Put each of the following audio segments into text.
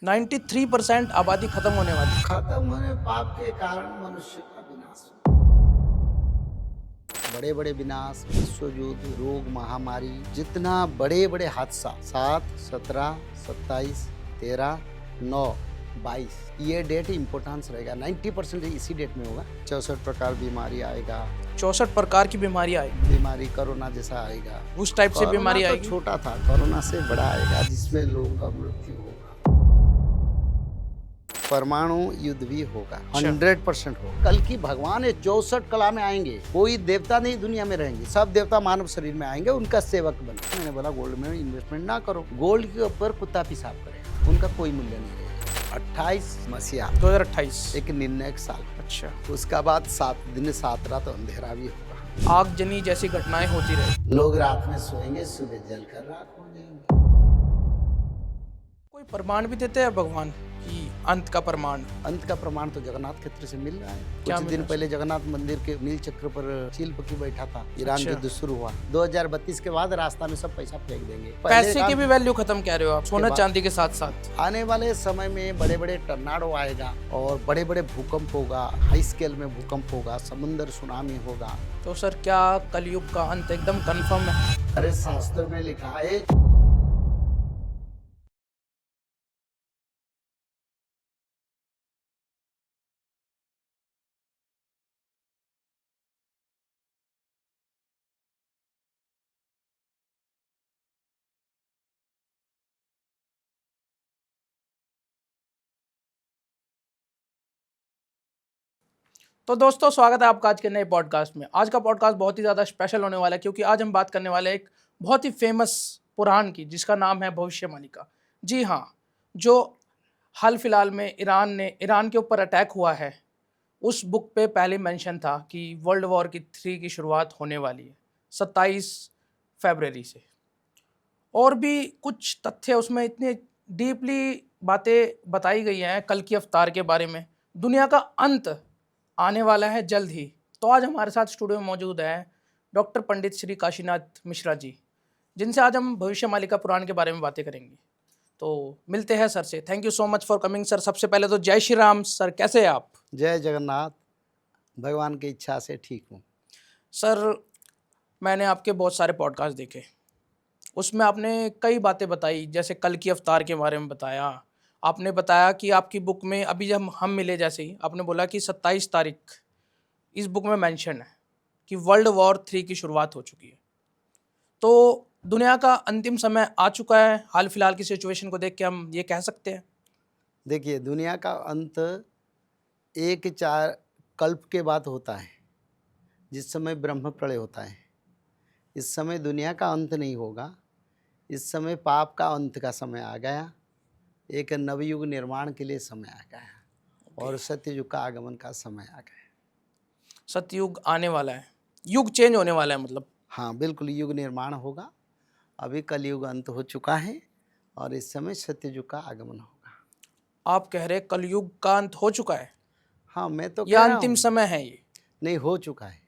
93% आबादी खत्म होने वाली। खत्म होने पाप के कारण मनुष्य का विनाश। बड़े बड़े विनाश, विश्व युद्ध, रोग, महामारी, जितना बड़े बड़े हादसा 7, 17, 27, 13, 9, 22 ये डेट इम्पोर्टेंस रहेगा। 90% इसी डेट में होगा। 64 प्रकार बीमारी आएगा। 64 प्रकार की बीमारी आएगी। बीमारी कोरोना जैसा आएगा। उस टाइप से बीमारी कोरोना तो आएगी। छोटा था, कोरोना से बड़ा आएगा जिसमें लोगों का मृत्यु होगा। परमाणु युद्ध भी होगा। अच्छा। 100% होगा। कल की भगवान ये 64 कला में आएंगे। कोई देवता नहीं दुनिया में रहेंगे, सब देवता मानव शरीर में आएंगे, उनका सेवक बने। मैंने बोला गोल्ड में इन्वेस्टमेंट ना करो, गोल्ड के ऊपर कुत्ता पेशाब करेगा, उनका कोई मूल्य नहीं रहेगा। 28 मसीहा 2028 एक निर्णायक साल। अच्छा। उसका बाद 7 दिन 7 रात अंधेरा भी होगा। आगजनी जैसी घटनाएं होती रहे। लोग रात में सोएंगे, सुबह जलकर राख हो जाएंगे। कोई प्रमाण भी देते हैं भगवान कि अंत का प्रमाण? अंत का प्रमाण तो जगन्नाथ क्षेत्र से मिल रहा है। क्या कुछ मिल दिन रहा है? पहले जगन्नाथ मंदिर के नील चक्र पर चिलपकी बैठा था। ईरान अच्छा। युद्ध शुरू हुआ 2032 के बाद रास्ता में सब पैसा फेंक देंगे। पैसे का की भी वैल्यू खत्म कह रहे हो आप, सोना बाद- चांदी के साथ साथ। आने वाले समय में बड़े बड़े टर्नाडो आएगा और बड़े बड़े भूकंप होगा, हाई स्केल में भूकंप होगा, समुद्र सुनामी होगा। तो सर क्या कलयुग का अंत एकदम कंफर्म है? अरे शास्त्र में लिखा है। तो दोस्तों स्वागत है आपका आज के नए पॉडकास्ट में। आज का पॉडकास्ट बहुत ही ज़्यादा स्पेशल होने वाला है क्योंकि आज हम बात करने वाले हैं एक बहुत ही फेमस पुराण की, जिसका नाम है भविष्यवाणिका। जी हाँ, जो हाल फिलहाल में ईरान के ऊपर अटैक हुआ है, उस बुक पे पहले मेंशन था कि वर्ल्ड वॉर की 3 की शुरुआत होने वाली है 27 फरवरी से। और भी कुछ तथ्य उसमें इतने डीपली बातें बताई गई हैं कल की अवतार के बारे में। दुनिया का अंत आने वाला है जल्द ही। तो आज हमारे साथ स्टूडियो में मौजूद हैं डॉक्टर पंडित श्री काशीनाथ मिश्रा जी, जिनसे आज हम भविष्यवाणिका पुराण के बारे में बातें करेंगे। तो मिलते हैं सर से। Thank you so much for coming sir. सबसे पहले तो जय श्री राम सर, कैसे हैं आप? जय जगन्नाथ, भगवान की इच्छा से ठीक हूँ। सर मैंने आपके बहुत सारे पॉडकास्ट देखे, उसमें आपने कई बातें बताई, जैसे कल की अवतार के बारे में बताया। आपने बताया कि आपकी बुक में अभी जब हम मिले जैसे ही आपने बोला कि 27 तारीख इस बुक में मेंशन है कि वर्ल्ड वॉर 3 की शुरुआत हो चुकी है। तो दुनिया का अंतिम समय आ चुका है। हाल फिलहाल की सिचुएशन को देख के हम ये कह सकते हैं। देखिए, दुनिया का अंत 1-4 कल्प के बाद होता है, जिस समय ब्रह्म प्रलय होता है। इस समय दुनिया का अंत नहीं होगा। इस समय पाप का अंत का समय आ गया। एक नवयुग निर्माण के लिए समय आ गया और सत्ययुग का आगमन का समय आ गया। सतयुग आने वाला है, युग चेंज होने वाला है मतलब। हाँ, बिल्कुल युग निर्माण होगा। अभी कलयुग अंत हो चुका है और इस समय सत्ययुग का आगमन होगा। आप कह रहे कलयुग का अंत हो चुका है हाँ, मैं तो या कह रहा अंतिम हूँ। समय है ये? नहीं, हो चुका है।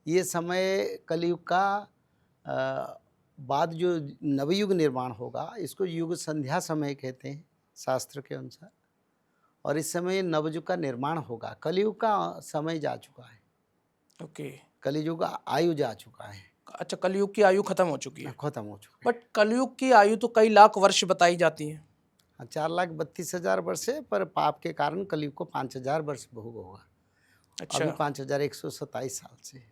ये समय कलयुग का बाद जो नवयुग निर्माण होगा, इसको युग संध्या समय कहते हैं शास्त्र के अनुसार। और इस समय नवयुग का निर्माण होगा। कलयुग का समय जा चुका है। ओके। कलयुग का आयु जा चुका है। अच्छा, कलयुग की आयु खत्म हो चुकी है। खत्म हो चुका है। बट कलयुग की आयु तो कई लाख वर्ष बताई जाती है। 4,32,000 वर्ष है, पर पाप के कारण कलयुग को 5,000 वर्ष भोग होगा। अच्छा। अभी 5,127 साल से।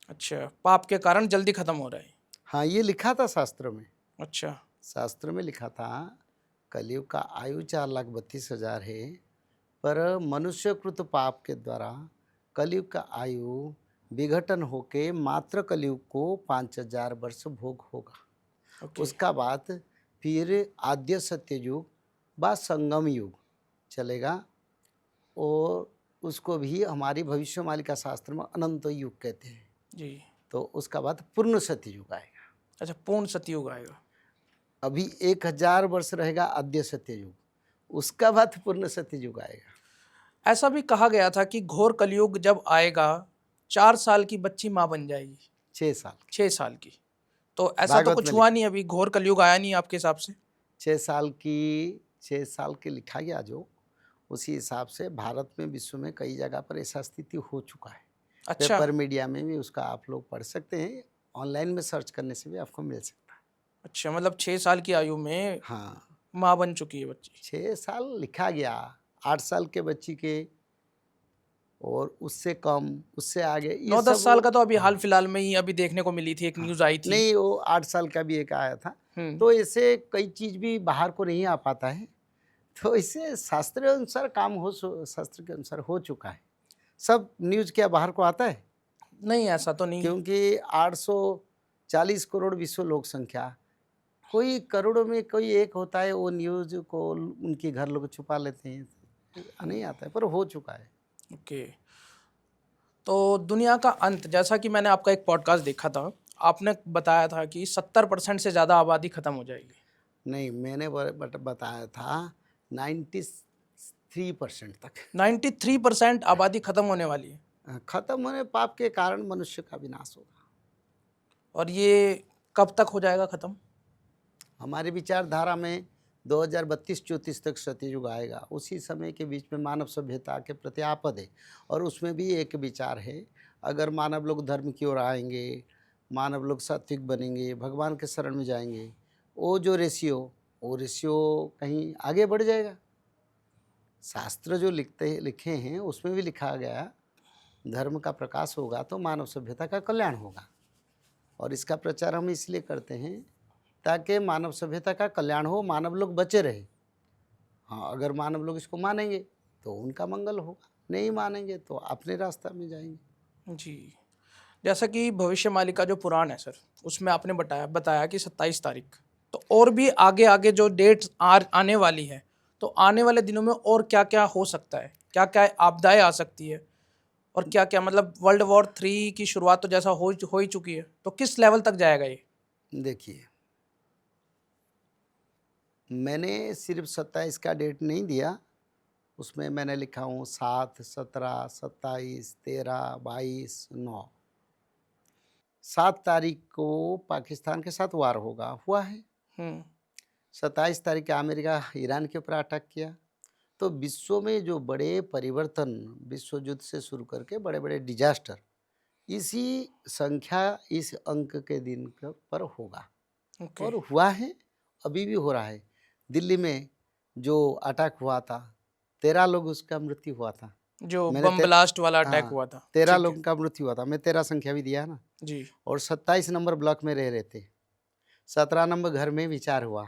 अच्छा, पाप के कारण जल्दी खत्म हो रहा है। हाँ, ये लिखा था शास्त्र में। अच्छा। शास्त्र में लिखा था कलयुग का आयु 4,32,000 है, पर मनुष्यकृत पाप के द्वारा कलयुग का आयु विघटन होके मात्र कलयुग को 5,000 वर्ष भोग होगा। ओके। उसका बाद फिर आद्य सत्ययुग व संगम युग चलेगा और उसको भी हमारी भविष्यवाणी शास्त्र में अनंत युग कहते हैं। जी। तो उसका बाद पूर्ण सत्ययुग आएगा। अच्छा, पूर्ण सतयुग आएगा। अभी 1,000 वर्ष रहेगा आद्य सत्ययुग, उसका बाद पूर्ण सत्ययुग आएगा। ऐसा भी कहा गया था कि घोर कलयुग जब आएगा 4 साल की बच्ची माँ बन जाएगी। 6 साल 6 साल की। तो ऐसा तो भागवत कुछ में हुआ लिखा। नहीं, अभी घोर कलयुग आया नहीं आपके हिसाब से? 6 साल की 6 साल के लिखा गया जो, उसी हिसाब से भारत में, विश्व में कई जगह पर ऐसा स्थिति हो चुका है। अच्छा। पेपर मीडिया में भी उसका आप लोग पढ़ सकते हैं, ऑनलाइन में सर्च करने से भी आपको मिल सकता है। अच्छा, मतलब 6 साल की आयु में हाँ, माँ बन चुकी है बच्ची। 6 साल लिखा गया, 8 साल के बच्ची के और उससे कम, उससे आगे, ये 9-10 सब साल का तो अभी हाल हाँ, फिलहाल में ही अभी देखने को मिली थी, एक हाँ। न्यूज़ आई थी। नहीं, वो 8 साल का भी एक आया था। हुँ। तो ऐसे कई चीज़ भी बाहर को नहीं आ पाता है। तो इससे शास्त्र अनुसार काम शास्त्र के अनुसार हो चुका है। सब न्यूज़ क्या बाहर को आता है? नहीं, ऐसा तो नहीं है। क्योंकि 840 करोड़ विश्व लोक संख्या, कोई करोड़ों में कोई एक होता है, वो न्यूज़ को उनके घर लोग छुपा लेते हैं। नहीं आता है, पर हो चुका है। ओके। तो दुनिया का अंत, जैसा कि मैंने आपका एक पॉडकास्ट देखा था, आपने बताया था कि 70% से ज़्यादा आबादी खत्म हो जाएगी। नहीं, मैंने बताया था 93% तक। 93% आबादी खत्म होने वाली है। खत्म होने, पाप के कारण मनुष्य का विनाश होगा। और ये कब तक हो जाएगा खत्म? हमारी विचारधारा में 2032-34 तक सत्ययुग आएगा। उसी समय के बीच में मानव सभ्यता के प्रति आपद है। और उसमें भी एक विचार है, अगर मानव लोग धर्म की ओर आएंगे, मानव लोग सात्विक बनेंगे, भगवान के शरण में जाएंगे, वो जो रेशियो कहीं आगे बढ़ जाएगा। शास्त्र जो लिखे हैं उसमें भी लिखा गया, धर्म का प्रकाश होगा तो मानव सभ्यता का कल्याण होगा। और इसका प्रचार हम इसलिए करते हैं ताकि मानव सभ्यता का कल्याण हो, मानव लोग बचे रहे। हाँ, अगर मानव लोग इसको मानेंगे तो उनका मंगल होगा, नहीं मानेंगे तो अपने रास्ता में जाएंगे। जी। जैसा कि भविष्यवाणी का जो पुराण है सर, उसमें आपने बताया कि 27 तारीख, तो और भी आगे जो डेट्स आने वाली है, तो आने वाले दिनों में और क्या क्या हो सकता है, क्या क्या आपदाएं आ सकती है, और क्या क्या, मतलब वर्ल्ड वॉर 3 की शुरुआत तो जैसा हो ही चुकी है, तो किस लेवल तक जाएगा ये? देखिए, मैंने सिर्फ 27 का डेट नहीं दिया, उसमें मैंने लिखा हूँ 7, 17, 27, 13, 22, 9। 7 तारीख को पाकिस्तान के साथ वार हुआ है। हम्म। 27 तारीख को अमेरिका ईरान के ऊपर अटैक किया। तो विश्व में जो बड़े परिवर्तन, विश्व युद्ध से शुरू करके बड़े बड़े डिजास्टर, इसी संख्या, इस अंक के दिन पर होगा। ओके। और हुआ है, अभी भी हो रहा है। दिल्ली में जो अटैक हुआ था, 13 लोग उसका मृत्यु हुआ था। जो मैंने बम ब्लास्ट वाला अटैक हाँ, हुआ था, 13 ठीक है। लोगों का मृत्यु हुआ था। मैं 13 संख्या भी दिया है ना। जी। और 27 नंबर ब्लॉक में रह रहे थे, 17 नंबर घर में विचार हुआ।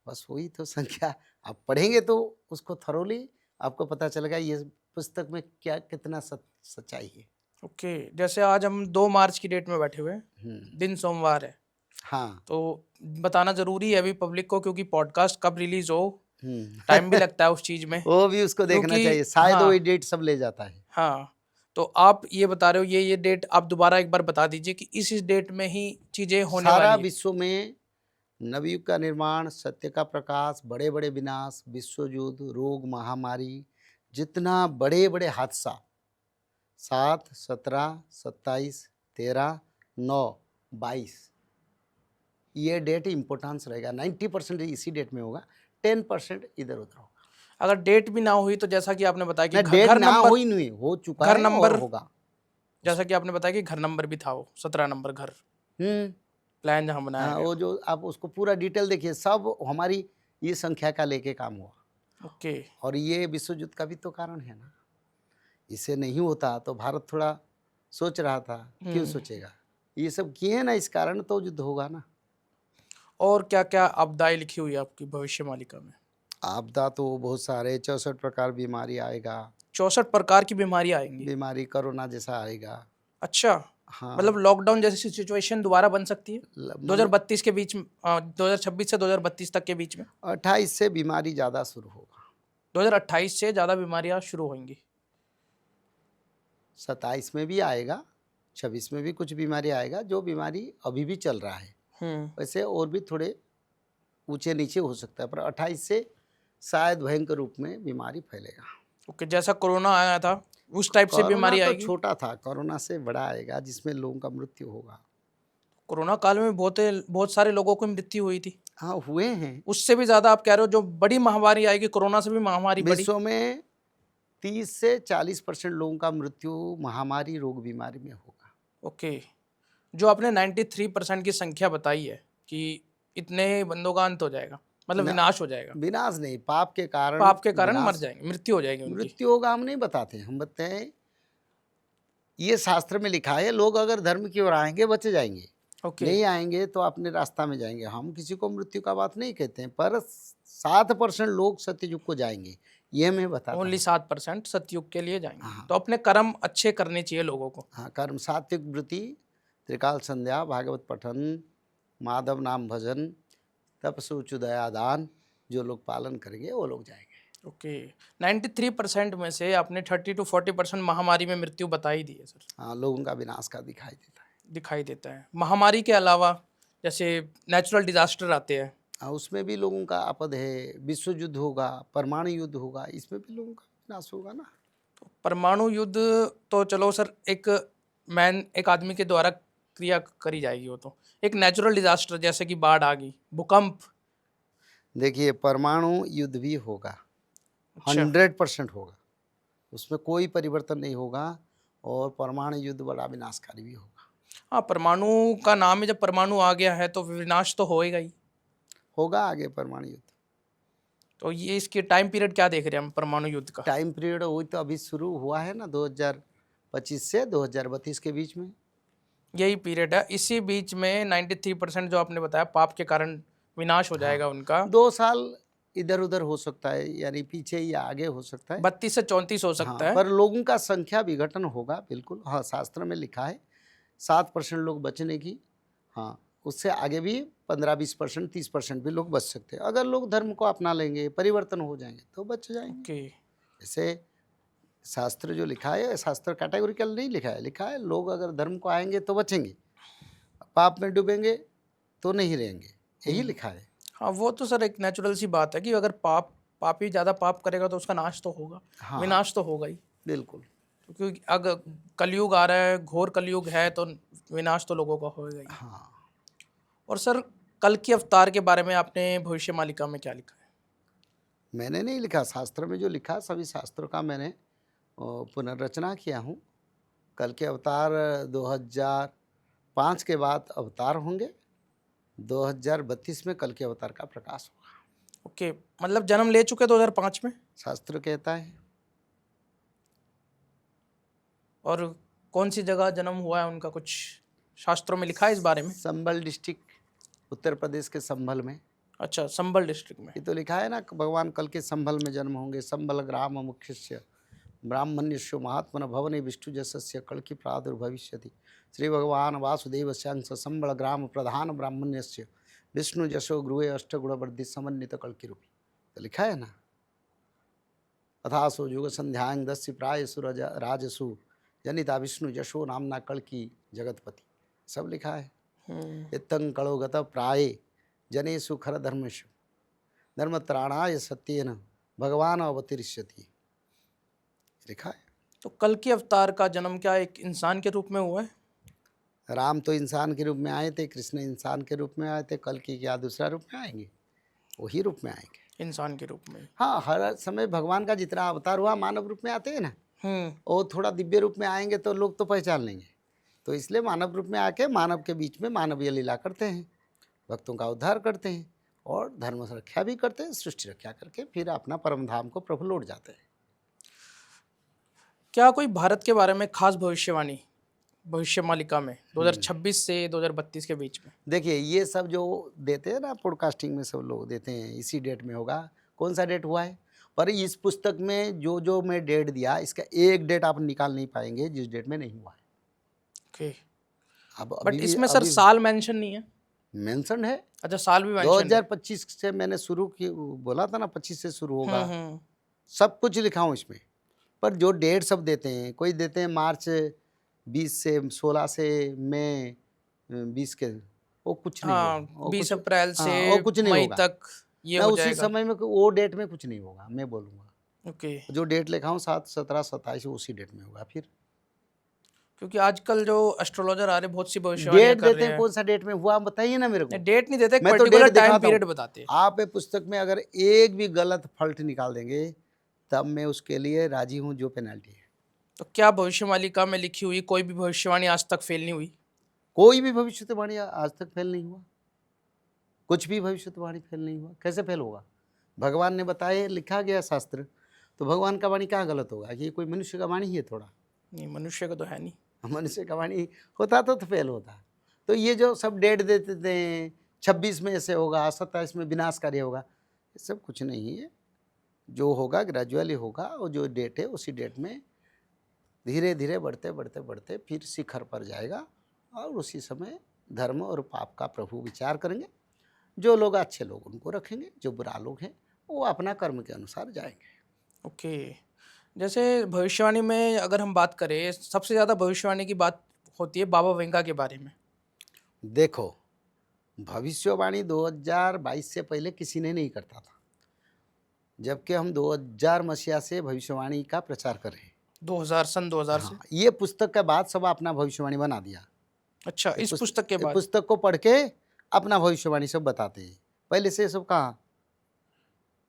बस वही तो संख्या, आप पढ़ेंगे तो उसको थरोली आपको पता चलेगा ये पुस्तक में क्या कितना सच्चाई है। ओके, जैसे आज हम 2 मार्च की डेट में बैठे हुए हैं, हम्म, दिन सोमवार है, हाँ। तो बताना ज़रूरी है अभी पब्लिक को, क्योंकि पॉडकास्ट कब रिलीज़ हो, हम्म। टाइम भी लगता है उस चीज़ में, वो भी उसको देखना क्योंकि चाहिए, शायद वो हाँ, डेट सब ले जाता है। हाँ। तो आप ये बता रहे हो, ये डेट आप दोबारा एक बार बता दीजिए कि इस डेट में ही चीज़ें होने सारा वाली है। विश्व में नवयुग का निर्माण, सत्य का प्रकाश, बड़े बड़े विनाश, विश्व युद्ध, रोग, महामारी, जितना बड़े बड़े हादसा, 7, 17, 27, 13, 9, 22, ये डेट इम्पोर्टेंस रहेगा। 90% इसी डेट में होगा, 10% इधर उधर होगा। अगर डेट भी ना हुई तो जैसा कि आपने बताया कि ना, डेट घर ना नंबर, हुई नहीं, हो चुका घर है और नंबर, होगा। जैसा कि आपने बताया कि घर नंबर भी था, वो 17 नंबर घर, हम्म। प्लान जहाँ बनाया हाँ, गया। वो जो आप उसको पूरा डिटेल देखिए, सब हमारी ये संख्या का लेके काम हुआ। ओके। और ये विश्व युद्ध का भी तो कारण है ना। इसे नहीं होता तो भारत थोड़ा सोच रहा था, क्यों सोचेगा, ये सब किए ना, इस कारण तो युद्ध होगा ना। और क्या क्या आपदाएं लिखी हुई है आपकी भविष्यवाणिका में? आपदा तो बहुत सारे, 64 प्रकार बीमारी आएगा। 64 प्रकार की बीमारियां आएंगी? बीमारी कोरोना जैसा आएगा। अच्छा, मतलब हाँ, लॉकडाउन जैसी सिचुएशन दोबारा बन सकती है मतलब 2032 के बीच में, 2026 से 2032 तक के बीच में? 28 से बीमारी ज़्यादा शुरू होगा। 2028 से ज़्यादा बीमारियां शुरू होंगी? 27 में भी आएगा, 26 में भी कुछ बीमारी आएगा, जो बीमारी अभी भी चल रहा है। वैसे और भी थोड़े ऊंचे नीचे हो सकता है, पर 28 से शायद भयंकर रूप में बीमारी फैलेगा। ओके, जैसा कोरोना आया था उस टाइप से कोरोना बीमारी तो आएगी? छोटा था, कोरोना से बड़ा आएगा जिसमें लोगों का मृत्यु होगा। कोरोना काल में बहुत सारे लोगों की मृत्यु हुई थी। हाँ, हुए हैं। उससे भी ज्यादा आप कह रहे हो जो बड़ी महामारी आएगी, कोरोना से भी महामारी बड़ी। विश्व में 30 से 40% लोगों का मृत्यु महामारी रोग बीमारी में होगा। ओके। जो आपने 93% की संख्या बताई है कि इतने बंदों का अंत हो जाएगा, मतलब ना, विनाश हो जाएगा, विनाश नहीं, पाप के कारण पाप के कारण मर विनाश, जाएंगे, मृत्यु हो जाएगी उनकी। मृत्यु होगा हम नहीं बताते, हम बताते हैं ये शास्त्र में लिखा है, लोग अगर धर्म की ओर आएंगे बचे जाएंगे, ओके। नहीं आएंगे तो अपने रास्ता में जाएंगे। हम किसी को मृत्यु का बात नहीं कहते हैं, पर 7% लोग सत्ययुग को जाएंगे, ये मैं बताता ओनली हूँ। 7% सतयुग के लिए जाएंगे। हाँ। तो अपने कर्म अच्छे करने चाहिए लोगों को। हाँ, कर्म सात्विक वृत्ति, त्रिकाल संध्या, भागवत पठन, माधव नाम भजन, तपस्या दान, जो लोग पालन करेंगे वो लोग जाएंगे। ओके। 93% में से आपने 30 to 40% महामारी में मृत्यु बताई दी है सर। हाँ, लोगों का विनाश का दिखाई देता है। दिखाई देता है। महामारी के अलावा जैसे नेचुरल डिजास्टर आते हैं, हाँ, उसमें भी लोगों का आपद है, विश्व युद्ध होगा, परमाणु युद्ध होगा, इसमें भी लोगों का विनाश होगा ना। तो परमाणु युद्ध तो चलो सर, एक आदमी के द्वारा क्रिया करी जाएगी, वो तो एक नेचुरल डिजास्टर जैसे कि बाढ़ आ गई, भूकंप। देखिए, परमाणु युद्ध भी होगा, अच्छा। 100% होगा, उसमें कोई परिवर्तन नहीं होगा, और परमाणु युद्ध बड़ा विनाशकारी भी होगा। हाँ, परमाणु का नाम है, जब परमाणु आ गया है तो विनाश तो होएगा ही। होगा आगे परमाणु युद्ध। तो ये इसके टाइम पीरियड क्या देख रहे हैं हम परमाणु युद्ध का? टाइम पीरियड वही तो अभी शुरू हुआ है ना, 2025 से 2032 के बीच में। यही पीरियड है। इसी बीच में 93% जो आपने बताया पाप के कारण विनाश हो जाएगा उनका। 2 साल इधर उधर हो सकता है, यानी पीछे या आगे हो सकता है। 32 से 34 हो सकता हाँ, है। पर लोगों का संख्या विघटन होगा बिल्कुल। हाँ, शास्त्र में लिखा है 7% लोग बचने की। हाँ, उससे आगे भी 15-20%, 30% भी लोग बच सकते हैं। अगर लोग धर्म को अपना लेंगे, परिवर्तन हो जाएंगे तो बच जाएंगे। ओके। जैसे शास्त्र जो लिखा है, शास्त्र कैटेगोरिकल नहीं लिखा है, लिखा है लोग अगर धर्म को आएंगे तो बचेंगे, पाप में डूबेंगे तो नहीं रहेंगे, यही लिखा है। हाँ, वो तो सर एक नेचुरल सी बात है कि अगर पापी ज़्यादा पाप करेगा तो उसका नाश तो होगा। हाँ, विनाश तो होगा ही। बिल्कुल। क्योंकि अगर कलयुग आ रहा है, घोर कलयुग है, तो विनाश तो लोगों का होगा ही। हाँ, और सर, कल की अवतार के बारे में आपने भविष्य मालिका में क्या लिखा है? मैंने नहीं लिखा, शास्त्र में जो लिखा सभी शास्त्रों का मैंने पुनर्रचना किया हूँ। कल के अवतार 2005 के बाद अवतार होंगे, 2032 में कल के अवतार का प्रकाश होगा, ओके, मतलब जन्म ले चुके 2005 में। शास्त्र कहता है। और कौन सी जगह जन्म हुआ है उनका, कुछ शास्त्रों में लिखा है इस बारे में? संभल डिस्ट्रिक्ट, उत्तर प्रदेश के संभल में। अच्छा, संभल डिस्ट्रिक्ट में। ये तो लिखा है ना, भगवान कल के संभल में जन्म होंगे। संभल ग्राम मुख्यस्य ब्राह्मण्यस्य महात्मन भवने विष्णु जसस्य कल की प्रादुर्भविष्यति। श्री भगवान वासुदेव शंस संबल ग्राम प्रधान ब्राह्मण्यस्य विष्णु जशो गृहे अष्टगुणवर्द्धि समन्वित कल की रूपी, तो लिखा है ना। अथासो युग संध्यांग दस्य प्राय सुरज राजसु जनिता विष्णु जशो नामना कल की जगतपति, सब लिखा है। इत्तं कलोगत प्राये जनेषु खर धर्मेषु धर्मत्राणाय सत्येन भगवान अवतरिष्यति, लिखा है। तो कल की अवतार का जन्म क्या एक इंसान के रूप में हुआ है? राम तो इंसान के रूप में आए थे, कृष्ण इंसान के रूप में आए थे, कल की क्या दूसरा रूप में आएंगे? वही रूप में आएंगे, इंसान के रूप में। हाँ, हर समय भगवान का जितना अवतार हुआ मानव रूप में आते हैं ना, हम्म। और थोड़ा दिव्य रूप में आएंगे तो लोग तो पहचान लेंगे, तो इसलिए मानव रूप में आके मानव के बीच में मानवीय लीला करते हैं, भक्तों का उद्धार करते हैं, और धर्म रक्षा भी करते हैं, सृष्टि रक्षा करके फिर अपना परम धाम को प्रभु लौट जाते हैं। क्या कोई भारत के बारे में खास भविष्यवाणी भविष्य मालिका में 2026 से 2032 के बीच में? देखिए, ये सब जो देते हैं ना पॉडकास्टिंग में, सब लोग देते हैं इसी डेट में होगा, कौन सा डेट हुआ है, पर इस पुस्तक में जो जो मैं डेट दिया, इसका एक डेट आप निकाल नहीं पाएंगे जिस डेट में नहीं हुआ है। ओके। अब बट इसमें सर साल मेंशन नहीं है? मेंशन है। अच्छा, साल भी मेंशन है। 2025 से मैंने शुरू की, बोला था ना 25 से शुरू होगा, सब कुछ लिखा हूँ इसमें। पर जो डेट सब देते हैं, कोई देते हैं मार्च 20 से 16 से मई 20 के, वो कुछ नहीं हाँ, होगा। 20 अप्रैल से वो कुछ नहीं मई होगा तक ये ना, हो उसी जाएगा। समय में वो डेट में कुछ नहीं होगा, मैं बोलूँगा। ओके। जो डेट लिखा हूँ 7, 17, 27 उसी डेट में होगा फिर। क्योंकि आजकल जो एस्ट्रोलॉजर आ रहे हैं बहुत सी भविष्यवाणियां डेट कर देते रहे हैं, हैं। कौन सा डेट में हुआ आप बताइए ना मेरे को। डेट नहीं देते, एक मैं तो पर्टिकुलर डेट टाइम दिखाता पीरियड हूँ। बताते हैं। आप ये पुस्तक में अगर एक भी गलत फॉल्ट निकाल देंगे तब मैं उसके लिए राजी हूँ, जो पेनल्टी है। तो क्या भविष्यवाणिका में लिखी हुई कोई भी भविष्यवाणी आज तक फेल नहीं हुई? कोई भी भविष्यवाणी आज तक फेल नहीं हुआ, कुछ भी भविष्यवाणी फेल नहीं हुआ। कैसे फेल होगा? भगवान ने बताया, लिखा गया शास्त्र, तो भगवान का वाणी क्या गलत होगा? ये कोई मनुष्य का वाणी ही है थोड़ा? नहीं, मनुष्य का तो है नहीं। मनुष्य का वाणी होता तो फेल होता। तो ये जो सब डेट देते थे, 26 में ऐसे होगा, 27 में विनाशकारी होगा, ये सब कुछ नहीं है। जो होगा ग्रेजुअली होगा, और जो डेट है उसी डेट में धीरे धीरे बढ़ते बढ़ते बढ़ते फिर शिखर पर जाएगा, और उसी समय धर्म और पाप का प्रभु विचार करेंगे। जो लोग अच्छे लोग उनको रखेंगे, जो बुरा लोग हैं वो अपना कर्म के अनुसार जाएंगे। ओके। जैसे भविष्यवाणी में अगर हम बात करें, सबसे ज़्यादा भविष्यवाणी की बात होती है बाबा वेंगा के बारे में। देखो, भविष्यवाणी 2022 से पहले किसी ने नहीं करता था, जबकि हम 2000 मसीहा से भविष्यवाणी का प्रचार कर रहे हैं। 2000 से? हाँ, ये पुस्तक के बाद सब अपना भविष्यवाणी बना दिया। अच्छा, इस पुस्तक के बाद? पुस्तक को पढ़ के अपना भविष्यवाणी सब बताते हैं। पहले से ये सब कहाँ,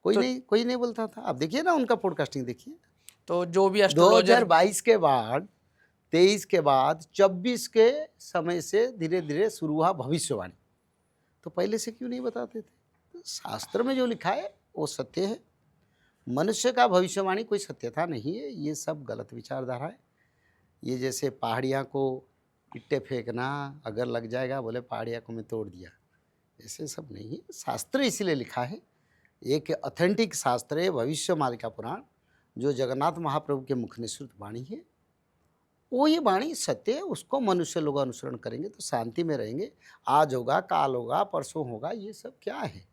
तो कोई नहीं बोलता था। आप देखिए ना, उनका पॉडकास्टिंग देखिए। तो जो भी एस्ट्रोलॉजर 2022 के बाद, 23 के बाद, 24 के समय से धीरे धीरे शुरू हुआ भविष्यवाणी। तो पहले से क्यों नहीं बताते थे? तो शास्त्र में जो लिखा है वो सत्य है। मनुष्य का भविष्यवाणी कोई सत्यता नहीं है, ये सब गलत विचारधारा है। ये जैसे पहाड़ियाँ को इट्टे फेंकना, अगर लग जाएगा बोले पहाड़ियाँ को मैं तोड़ दिया, ऐसे सब नहीं है। शास्त्र इसीलिए लिखा है, एक ऑथेंटिक शास्त्र है भविष्यवाणी पुराण, जो जगन्नाथ महाप्रभु के मुख निसृत वाणी है। वो ये वाणी सत्य है, उसको मनुष्य लोग अनुसरण करेंगे तो शांति में रहेंगे। आज होगा, काल होगा, परसों होगा, ये सब क्या है?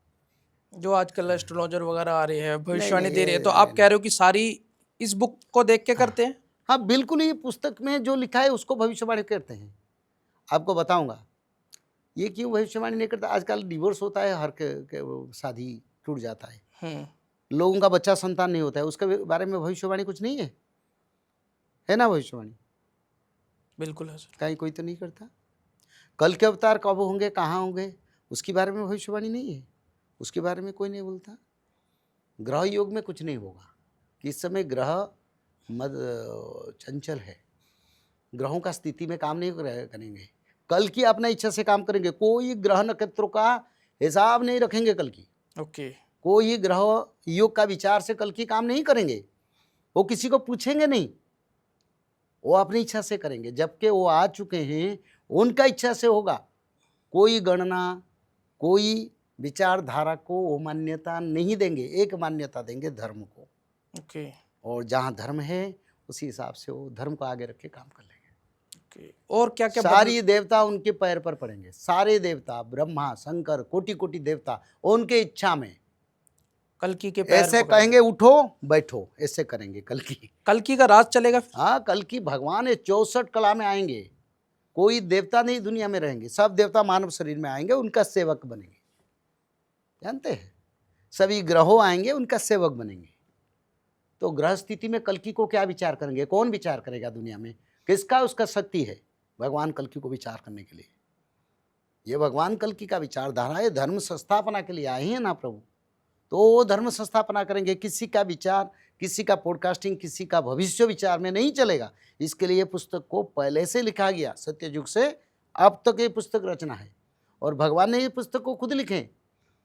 जो आजकल एस्ट्रोलॉजर वगैरह आ रहे हैं, नहीं भविष्यवाणी नहीं, दे रहे हैं, तो नहीं आप कह रहे हो कि सारी इस बुक को देख के करते हैं? हाँ बिल्कुल, ये पुस्तक में जो लिखा है उसको भविष्यवाणी करते हैं। आपको बताऊंगा ये क्यों भविष्यवाणी नहीं करता। आजकल डिवोर्स होता है, हर के वो शादी टूट जाता है, लोगों का बच्चा संतान नहीं होता है, उसके बारे में भविष्यवाणी कुछ नहीं है ना? भविष्यवाणी बिल्कुल है सर। कहीं कोई तो नहीं करता। कल के अवतार कब होंगे, कहाँ होंगे, उसके बारे में भविष्यवाणी नहीं है, उसके बारे में कोई नहीं बोलता। ग्रह योग में कुछ नहीं होगा कि इस समय ग्रह मद चंचल है, ग्रहों का स्थिति में काम नहीं करेंगे। कल की अपना इच्छा से काम करेंगे, कोई ग्रह नक्षत्रों का हिसाब नहीं रखेंगे कल की। ओके। कोई ग्रह योग का विचार से कल की काम नहीं करेंगे, वो किसी को पूछेंगे नहीं, वो अपनी इच्छा से करेंगे। जबकि वो आ चुके हैं, उनका इच्छा से होगा। कोई गणना, कोई विचारधारा को वो मान्यता नहीं देंगे, एक मान्यता देंगे धर्म को। ओके। और जहाँ धर्म है उसी हिसाब से वो धर्म को आगे रख के काम कर लेंगे। ओके। और क्या क्या सारी देवता उनके पैर पर पड़ेंगे, सारे देवता, ब्रह्मा शंकर, कोटि कोटि देवता उनके इच्छा में कल्कि के पैर ऐसे पकड़े? कहेंगे उठो बैठो, ऐसे करेंगे कल्कि। कल्कि का राज चलेगा? हाँ, कल्कि भगवान 64 कला में आएंगे। कोई देवता नहीं दुनिया में रहेंगे, सब देवता मानव शरीर में आएंगे, उनका सेवक बनेंगे। जानते हैं, सभी ग्रहों आएंगे, उनका सेवक बनेंगे। तो ग्रह स्थिति में कल्कि को क्या विचार करेंगे? कौन विचार करेगा दुनिया में? किसका उसका शक्ति है भगवान कल्कि को विचार करने के लिए? ये भगवान कल्कि का विचारधारा है, धर्म संस्थापना के लिए आए हैं ना प्रभु, तो वो धर्म संस्थापना करेंगे। किसी का विचार, किसी का पॉडकास्टिंग, किसी का भविष्य विचार में नहीं चलेगा। इसके लिए पुस्तक को पहले से लिखा गया, सत्ययुग से अब तक ये पुस्तक रचना है, और भगवान ने ये पुस्तक को खुद लिखे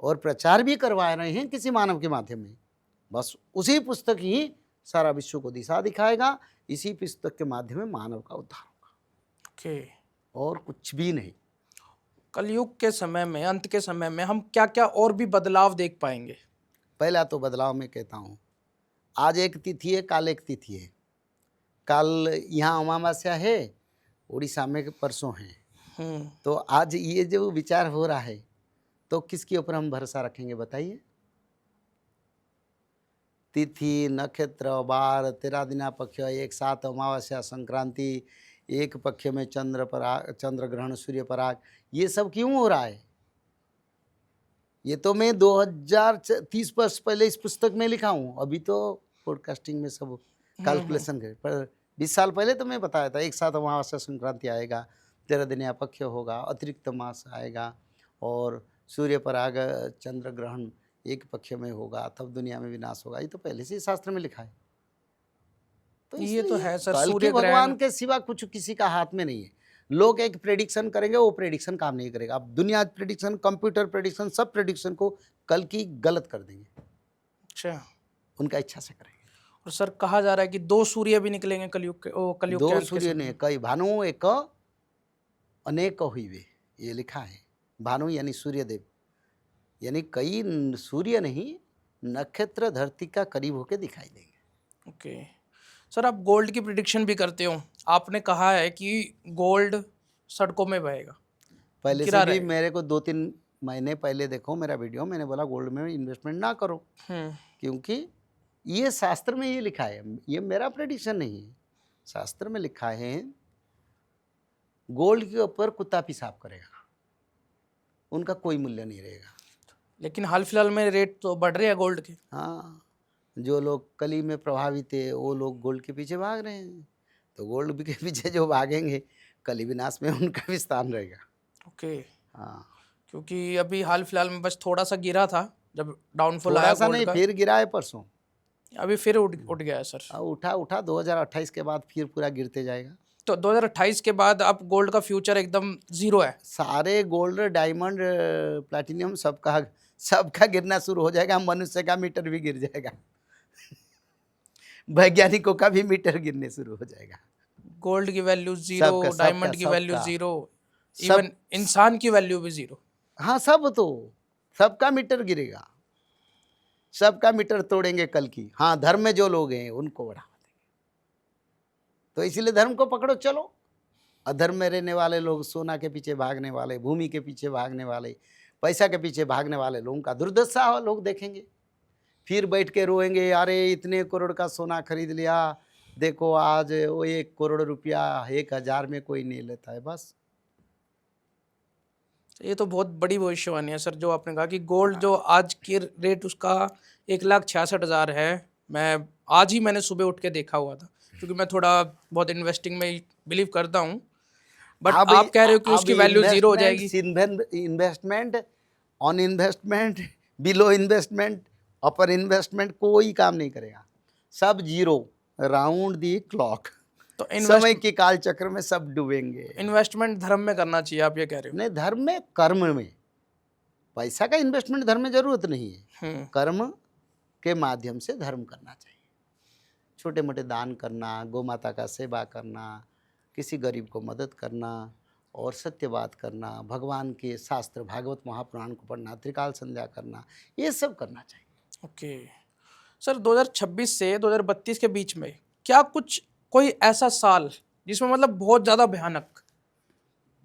और प्रचार भी करवा रहे हैं किसी मानव के माध्यम में। बस उसी पुस्तक ही सारा विश्व को दिशा दिखाएगा। इसी पुस्तक के माध्यम में मानव का उद्धार होगा। ओके। और कुछ भी नहीं। कलयुग के समय में, अंत के समय में हम क्या क्या और भी बदलाव देख पाएंगे? पहला तो बदलाव मैं कहता हूँ, आज एक तिथि है, काल एक तिथि है। कल यहाँ अमावस्या है, उड़ीसा में परसों है। तो आज ये जो विचार हो रहा है, तो किसके ऊपर हम भरोसा रखेंगे बताइए? तिथि, नक्षत्र, वार, 13 दिना पक्ष, एक साथ अमावस्या, संक्रांति, एक पक्ष में चंद्र ग्रहण, सूर्य पराग, ये सब क्यों हो रहा है? ये तो मैं 2030 वर्ष पहले इस पुस्तक में लिखा हूँ। अभी तो पॉडकास्टिंग में सब कैलकुलेशन कर, पर 20 साल पहले तो मैं बताया था, एक साथ अमावस्या संक्रांति आएगा, 13 दिन या पक्ष होगा, अतिरिक्त मास आएगा और सूर्य पराग चंद्र ग्रहण एक पक्ष में होगा, तब दुनिया में विनाश होगा। ये तो पहले से ही शास्त्र में लिखा है। तो ये तो इसलिए है सर, कल की सूर्य ग्रहण। भगवान के सिवा कुछ किसी का हाथ में नहीं है। लोग एक प्रेडिक्शन करेंगे, वो प्रेडिक्शन काम नहीं करेगा। अब दुनिया प्रेडिक्शन, कंप्यूटर प्रेडिक्शन, सब प्रेडिक्शन को कल की गलत कर देंगे, अच्छा। उनका इच्छा से करेंगे। और सर कहा जा रहा है कि 2 सूर्य भी निकलेंगे कलयुग के कलयुग के दो अंत के सूर्य समय ने में। कई भानु एक अनेक हुईवे, ये लिखा है। भानु यानी सूर्यदेव, यानी कई सूर्य नहीं, नक्षत्र धरती का करीब होके दिखाई देंगे। ओके सर, आप गोल्ड की प्रिडिक्शन भी करते हो। आपने कहा है कि गोल्ड सड़कों में बहेगा, पहले गिरा से भी रहेगा। मेरे को 2-3 महीने पहले देखो मेरा वीडियो, मैंने बोला गोल्ड में इन्वेस्टमेंट ना करो, क्योंकि ये शास्त्र में ये लिखा है, ये मेरा प्रेडिक्शन नहीं है, शास्त्र में लिखा है गोल्ड के ऊपर कुत्ता पेशाब करेगा, उनका कोई मूल्य नहीं रहेगा। लेकिन हाल फिलहाल में रेट तो बढ़ रहे हैं गोल्ड के। हाँ, जो लोग कली में प्रभावित है वो लोग गोल्ड के पीछे भाग रहे हैं, तो गोल्ड के पीछे जो भागेंगे कली विनाश में उनका भी स्थान रहेगा। ओके। हाँ, क्योंकि अभी हाल फिलहाल में बस थोड़ा सा गिरा था जब डाउनफॉल थोड़ा आया सा गोल्ड नहीं, का। फिर गिरा है परसों। अभी फिर उठ गया है सर। उठा 2028 के बाद फिर पूरा गिरते जाएगा। तो 2028 के बाद अब गोल्ड का फ्यूचर एकदम जीरो है। सारे गोल्ड, डायमंड, प्लैटिनम सबका गिरना शुरू हो जाएगा। मनुष्य का मीटर भी गिर जाएगा वैज्ञानिकों का भी मीटर गिरने शुरू हो जाएगा। गोल्ड की वैल्यू जीरो, सबका डायमंड की वैल्यू सबका जीरो, सब इवन इंसान की वैल्यू भी जीरो। हाँ, सबका मीटर गिरेगा, सबका मीटर तोड़ेंगे कल की। हाँ, धर्म में जो लोग हैं उनको बढ़ावा देंगे, तो इसीलिए धर्म को पकड़ो चलो। अधर्म में रहने वाले लोग, सोना के पीछे भागने वाले, भूमि के पीछे भागने वाले, पैसा के पीछे भागने वाले लोगों का दुर्दशा हो लोग देखेंगे, फिर बैठ के रोएंगे, अरे इतने करोड़ का सोना खरीद लिया, देखो आज वो 1 करोड़ रुपया 1000 में कोई नहीं लेता है। बस ये तो बहुत बड़ी भविष्यवाणी है सर, जो आपने कहा कि गोल्ड जो आज की रेट उसका 1,66,000 है। मैंने सुबह उठ के देखा हुआ था, क्योंकि मैं थोड़ा बहुत इन्वेस्टिंग में बिलीव करता हूँ। बट अब आप कह रहे हो कि उसकी वैल्यू जीरो हो जाएगी। Investment, on investment, below investment, upper investment कोई काम नहीं करेगा, सब जीरो, राउंड दी क्लॉक। तो समय के काल चक्र में सब डूबेंगे। इन्वेस्टमेंट धर्म में करना चाहिए, आप ये कह रहे हो? नहीं, धर्म में, कर्म में। पैसा का इन्वेस्टमेंट धर्म में जरूरत नहीं है, कर्म के माध्यम से धर्म करना चाहिए। छोटे मोटे दान करना, गौ माता का सेवा करना, किसी गरीब को मदद करना और सत्य बात करना, भगवान के शास्त्र भागवत महापुराण को पढ़ना, त्रिकाल संध्या करना, ये सब करना चाहिए। ओके सर, 2026 से 2032 के बीच में क्या कोई ऐसा साल जिसमें मतलब बहुत ज़्यादा भयानक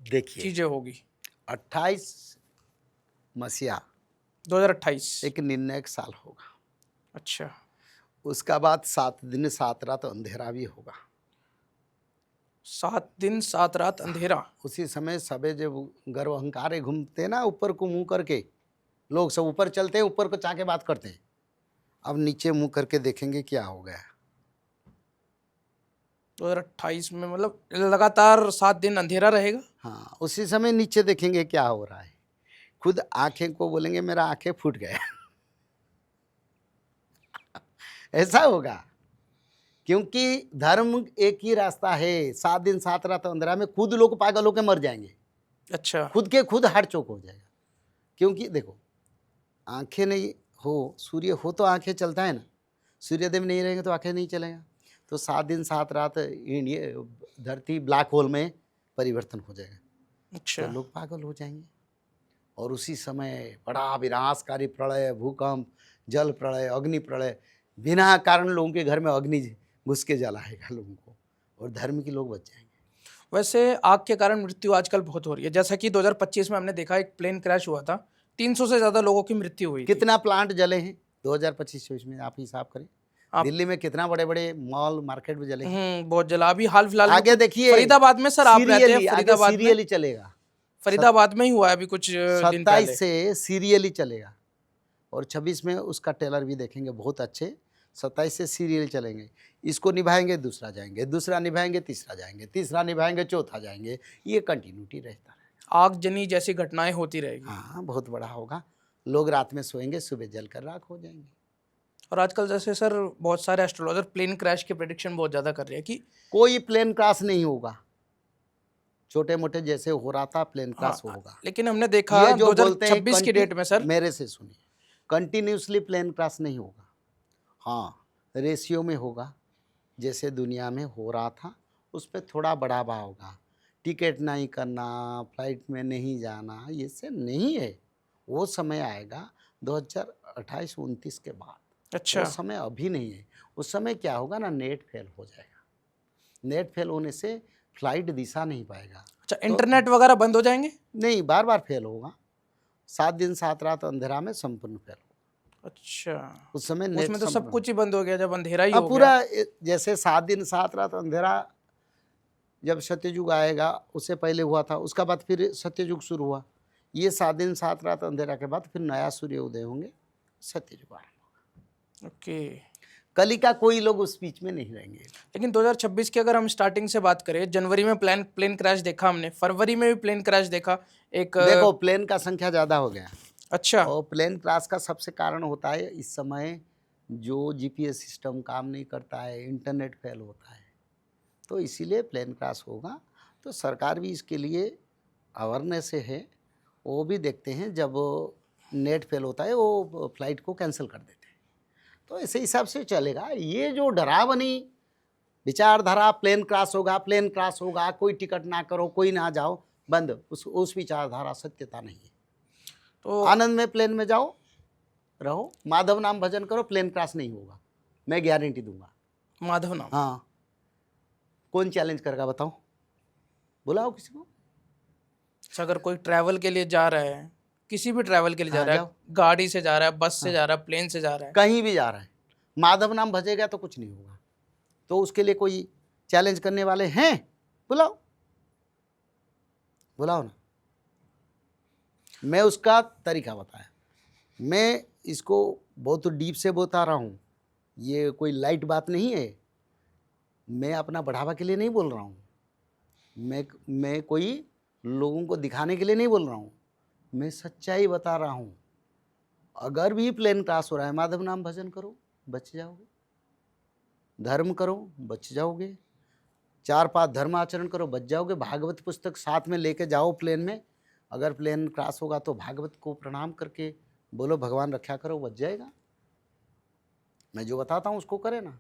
देखिए, चीज़ें होगी? 28 मसीहा 2028 एक निर्णायक साल होगा। अच्छा, उसका बाद 7 दिन 7 रात अंधेरा भी होगा। 7 दिन 7 रात अंधेरा। उसी समय सबे जब गर्व अहंकार घूमते ना, ऊपर को मुंह करके, लोग सब ऊपर चलते हैं, ऊपर को चाह के बात करते हैं। अब नीचे मुंह करके देखेंगे क्या हो गया। 2028 में मतलब लगातार 7 दिन अंधेरा रहेगा। हाँ, उसी समय नीचे देखेंगे क्या हो रहा है। खुद आंखें को बोलेंगे मेरा आंखें फूट गया ऐसा होगा, क्योंकि धर्म एक ही रास्ता है। 7 दिन 7 रात अंधेरा में खुद लोग पागल होकर मर जाएंगे। अच्छा, खुद के खुद हार्ट चोक हो जाएगा। क्योंकि देखो, आंखें नहीं हो, सूर्य हो तो आंखें चलता है ना, सूर्यदेव नहीं रहेंगे तो आंखें नहीं चलेगा। तो 7 दिन 7 रात इंडिया धरती ब्लैक होल में परिवर्तन हो जाएगा। अच्छा, तो लोग पागल हो जाएंगे और उसी समय बड़ा विनाशकारी प्रलय, भूकंप, जल प्रलय, अग्नि प्रलय, बिना कारण लोगों के घर में अग्नि घुस के जलाएगा लोगों को, और धर्म के लोग बच जाएंगे। वैसे आग के कारण मृत्यु आजकल बहुत हो रही है। जैसा कि 2025 में हमने देखा, एक प्लेन क्रैश हुआ था, 300 से ज़्यादा लोगों की मृत्यु हुई थी। कितना प्लांट जले हैं 2025-26 में, आप हिसाब करें। दिल्ली में कितना बड़े बड़े मॉल मार्केट में जले हैं। बहुत जला। अभी हाल फिलहाल में आगे देखिए, फरीदाबाद में सर, आप रहते हैं फरीदाबाद में, सीरियली चलेगा। फरीदाबाद में ही हुआ है अभी कुछ दिन पहले। 27 से सीरियली चलेगा और 26 में उसका ट्रेलर भी देखेंगे, बहुत अच्छे 27 से सीरियल चलेंगे। इसको निभाएंगे, दूसरा जाएंगे, दूसरा निभाएंगे, तीसरा जाएंगे, तीसरा निभाएंगे, चौथा जाएंगे। ये कंटिन्यूटी रहता है। आगजनी जैसी घटनाएं होती रहेगी। हाँ, बहुत बड़ा होगा। लोग रात में सोएंगे, सुबह जलकर राख हो जाएंगे। और आजकल जैसे सर बहुत सारे एस्ट्रोलॉजर प्लेन क्रैश की प्रेडिक्शन बहुत ज़्यादा कर रहे हैं कि कोई प्लेन क्रॉस नहीं होगा। छोटे मोटे जैसे हो रहा था प्लेन क्रॉस हाँ, होगा। लेकिन हमने देखा ये जो बोलते हैं 2026 की डेट में सर, मेरे से सुनिए, कंटिन्यूसली प्लेन क्रॉस नहीं होगा। हाँ, रेशियो में होगा, जैसे दुनिया में हो रहा था उस पर थोड़ा बढ़ावा होगा। टिकट नहीं करना, फ्लाइट में नहीं जाना, ये से नहीं है। वो समय आएगा 2028-29 के बाद। अच्छा, वो समय अभी नहीं है। उस समय क्या होगा ना, नेट फेल हो जाएगा। नेट फेल होने से फ्लाइट दिशा नहीं पाएगा। अच्छा इंटरनेट वगैरह बंद हो जाएंगे। नहीं, बार बार फेल होगा। 7 दिन 7 रात अंधेरा में संपूर्ण फेल होगा। अच्छा, उस समय नेट उसमें तो सब संपूर्ण- कुछ ही बंद हो गया जब अंधेरा ही अब हो पूरा गया। जैसे 7 दिन 7 रात अंधेरा जब सत्ययुग आएगा, उससे पहले हुआ था, उसका बाद फिर सत्ययुग शुरू हुआ। ये 7 दिन 7 रात अंधेरा के बाद फिर नया सूर्य उदय होंगे, सत्ययुग आरंभ होगा। ओके, कली का कोई लोग उस बीच में नहीं रहेंगे। लेकिन 2026 की अगर हम स्टार्टिंग से बात करें, जनवरी में प्लेन क्रैश देखा हमने, फरवरी में भी प्लेन क्रैश देखा एक। देखो, प्लेन का संख्या ज़्यादा हो गया। अच्छा, और प्लेन क्रैश का सबसे कारण होता है इस समय जो जीपीएस सिस्टम काम नहीं करता है, इंटरनेट फेल होता है, तो इसीलिए प्लेन क्रैश होगा। तो सरकार भी इसके लिए अवेयरनेस है। वो भी देखते हैं, जब नेट फेल होता है वो फ्लाइट को कैंसिल कर देते हैं। तो इसी हिसाब से चलेगा। ये जो डरावनी विचारधारा, प्लेन क्रैश होगा, प्लेन क्रैश होगा, कोई टिकट ना करो, कोई ना जाओ, बंद। उस विचारधारा सत्यता नहीं है। तो आनंद में प्लेन में जाओ, रहो, माधव नाम भजन करो, प्लेन क्रैश नहीं होगा, मैं गारंटी दूंगा। माधव नाम। हाँ, कौन चैलेंज करेगा बताओ, बुलाओ किसी को। अच्छा, अगर कोई ट्रैवल के लिए जा रहा है, किसी भी ट्रैवल के लिए जा हाँ, रहा है, जाओ। गाड़ी से जा रहा है, बस से जा रहा है, प्लेन से जा रहा है, कहीं भी जा रहा है, माधव नाम भजेगा तो कुछ नहीं होगा। तो उसके लिए कोई चैलेंज करने वाले हैं? बुलाओ, बुलाओ ना। मैं उसका तरीका बताया। मैं इसको बहुत डीप से बता रहा हूँ, ये कोई लाइट बात नहीं है। मैं अपना बढ़ावा के लिए नहीं बोल रहा हूँ, मैं कोई लोगों को दिखाने के लिए नहीं बोल रहा हूँ, मैं सच्चाई बता रहा हूँ। अगर भी प्लेन क्रैश हो रहा है, माधव नाम भजन करो, बच जाओगे। धर्म करो, बच जाओगे। 4-5 धर्म आचरण करो, बच जाओगे। भागवत पुस्तक साथ में लेके जाओ प्लेन में। अगर प्लेन क्रैश होगा तो भागवत को प्रणाम करके बोलो भगवान रक्षा करो, बच जाएगा। मैं जो बताता हूँ उसको करे ना।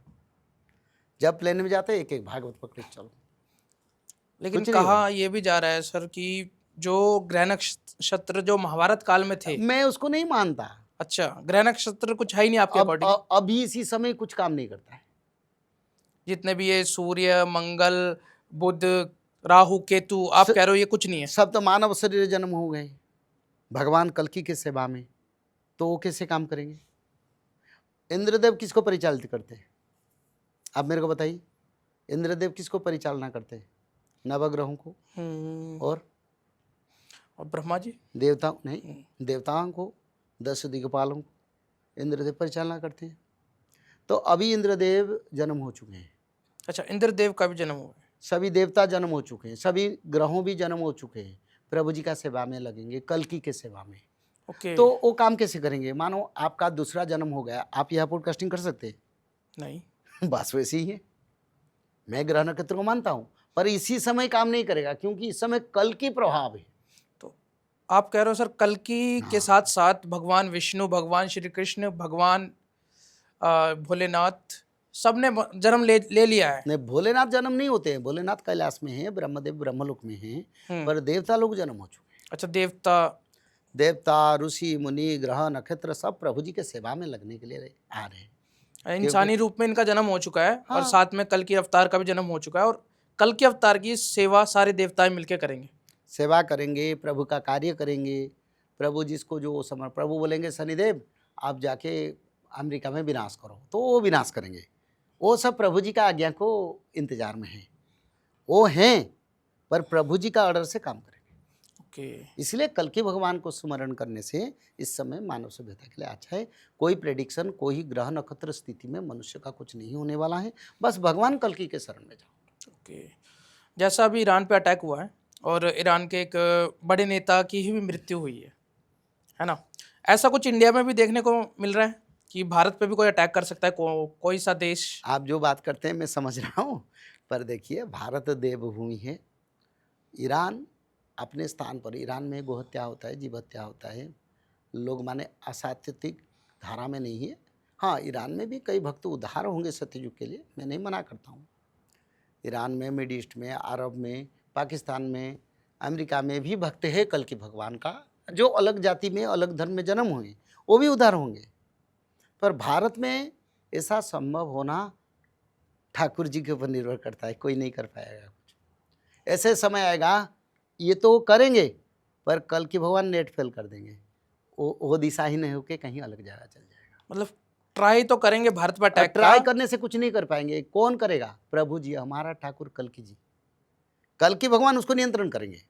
जब प्लेन में जाते एक एक भागवत पकड़े चलो। लेकिन कुछ नहीं कहा ये भी जा रहा है सर कि जो ग्रह नक्षत्र जो महाभारत काल में थे, मैं उसको नहीं मानता। अच्छा ग्रह नक्षत्र कुछ है ही नहीं आपके अकॉर्डिंग? अभी इसी समय कुछ काम नहीं करता है। जितने भी ये सूर्य, मंगल, बुध, राहु, केतु, आप कह रहे हो ये कुछ नहीं है? सब तो मानव शरीर जन्म हो गए भगवान कल्कि के सेवा में, तो वो कैसे काम करेंगे? इंद्रदेव किसको परिचालित करते हैं? आप मेरे को बताइए। इंद्रदेव किसको परिचालना करते हैं? नवग्रहों को। और ब्रह्मा जी? देवताओं नहीं, देवताओं को, 10 दिग्पालों को इंद्रदेव परिचालना करते हैं। तो अभी इंद्रदेव जन्म हो चुके हैं। अच्छा, इंद्रदेव का भी जन्म हुआ है। सभी देवता जन्म हो चुके हैं, सभी ग्रहों भी जन्म हो चुके हैं। प्रभु जी का सेवा में लगेंगे, कल्कि के सेवा में। ओके। तो वो काम कैसे करेंगे? मानो आपका दूसरा जन्म हो गया, आप यहाँ पॉडकास्टिंग कर सकते हैं? नहीं। बस वैसे ही है। मैं ग्रह नक्षत्र को मानता हूँ, पर इसी समय काम नहीं करेगा, क्योंकि इस समय कल की प्रभाव है। तो आप कह रहे हो सर कल्कि के साथ साथ भगवान विष्णु, भगवान श्री कृष्ण, भगवान भोलेनाथ सबने जन्म ले लिया है? नहीं, भोलेनाथ जन्म नहीं होते हैं। भोलेनाथ कैलाश में हैं, ब्रह्मदेव ब्रह्मलोक में हैं, पर देवता लोग जन्म हो चुके हैं। अच्छा, देवता, ऋषि, मुनि, ग्रह, नक्षत्र सब प्रभु जी के सेवा में लगने के लिए आ रहे हैं। इंसानी रूप में इनका जन्म हो चुका है। हाँ। और साथ में कल की अवतार का भी जन्म हो चुका है, और कल के अवतार की सेवा सारे देवताएं मिलकर करेंगे। सेवा करेंगे, प्रभु का कार्य करेंगे। प्रभु जिसको जो समझ, प्रभु बोलेंगे शनिदेव आप जाके अमेरिका में विनाश करो, तो वो विनाश करेंगे। वो सब प्रभु जी का आज्ञा को इंतजार में है। वो हैं, पर प्रभु जी का ऑर्डर से काम करेंगे। ओके। इसलिए कल के भगवान को स्मरण करने से इस समय मानव सभ्यता के लिए अच्छा है। कोई प्रेडिक्शन, कोई ग्रह नक्षत्र स्थिति में मनुष्य का कुछ नहीं होने वाला है। बस भगवान कल्कि के शरण में जाओ। ओके। जैसा अभी ईरान पे अटैक हुआ है और ईरान के एक बड़े नेता की ही भी मृत्यु हुई है ना? ऐसा कुछ इंडिया में भी देखने को मिल रहा है कि भारत पे भी कोई अटैक कर सकता है, कोई सा देश? आप जो बात करते हैं मैं समझ रहा हूँ, पर देखिए भारत देवभूमि है। ईरान अपने स्थान पर, ईरान में गोहत्या होता है, जीव हत्या होता है, लोग माने असात्विक धारा में नहीं है। हाँ, ईरान में भी कई भक्त उदार होंगे सत्ययुग के लिए, मैं नहीं मना करता हूँ। ईरान में, मिड ईस्ट में, अरब में, पाकिस्तान में, अमेरिका में भी भक्त है कल के भगवान का, जो अलग जाति में, अलग धर्म में जन्म हुए, वो भी उदार होंगे। पर भारत में ऐसा संभव होना ठाकुर जी के ऊपर निर्भर करता है, कोई नहीं कर पाएगा कुछ। ऐसे समय आएगा, ये तो करेंगे, पर कल के भगवान नेट फेल कर देंगे, वो दिशा ही नहीं होके कहीं अलग जगह चल जाएगा। मतलब ट्राई तो करेंगे भारत पर अटैक ट्राई का। करने से कुछ नहीं कर पाएंगे। कौन करेगा? प्रभु जी, हमारा ठाकुर कल्कि जी, कल्कि भगवान उसको नियंत्रण करेंगे।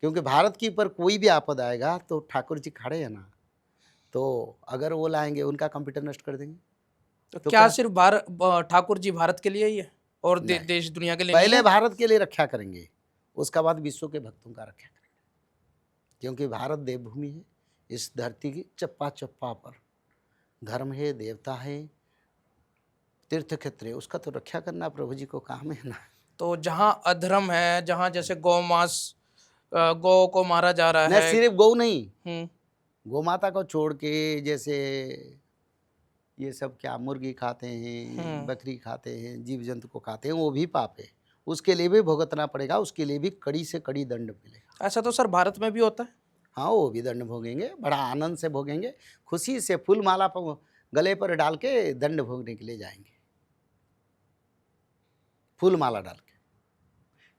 क्योंकि भारत के ऊपर कोई भी आपद आएगा तो ठाकुर जी खड़े हैं ना, तो अगर वो लाएंगे उनका कंप्यूटर नष्ट कर देंगे। तो क्या सिर्फ ठाकुर जी भारत के लिए ही है और नहीं। देश दुनिया के लिए नहीं पहले है? भारत के लिए रक्षा करेंगे, उसका बाद विश्व के भक्तों का रक्षा करेंगे। क्योंकि भारत देवभूमि है, इस धरती की चप्पा चप्पा पर धर्म है, देवता है, तीर्थ क्षेत्र है, उसका तो रक्षा करना प्रभु जी को काम है ना। तो जहाँ अधर्म है, जहाँ जैसे गौ को मारा जा रहा न है। सिर्फ गौ नहीं, हम्म। गौ माता को छोड़ के जैसे ये सब क्या मुर्गी खाते हैं, बकरी खाते हैं, जीव जंतु को खाते हैं, वो भी पाप है। उसके लिए भी भुगतना पड़ेगा, उसके लिए भी कड़ी से कड़ी दंड मिलेगा। ऐसा तो सर भारत में भी होता है। हाँ, वो भी दंड भोगेंगे, बड़ा आनंद से भोगेंगे, खुशी से फूल माला गले पर डाल के दंड भोगने के लिए जाएंगे, फूल माला डाल के।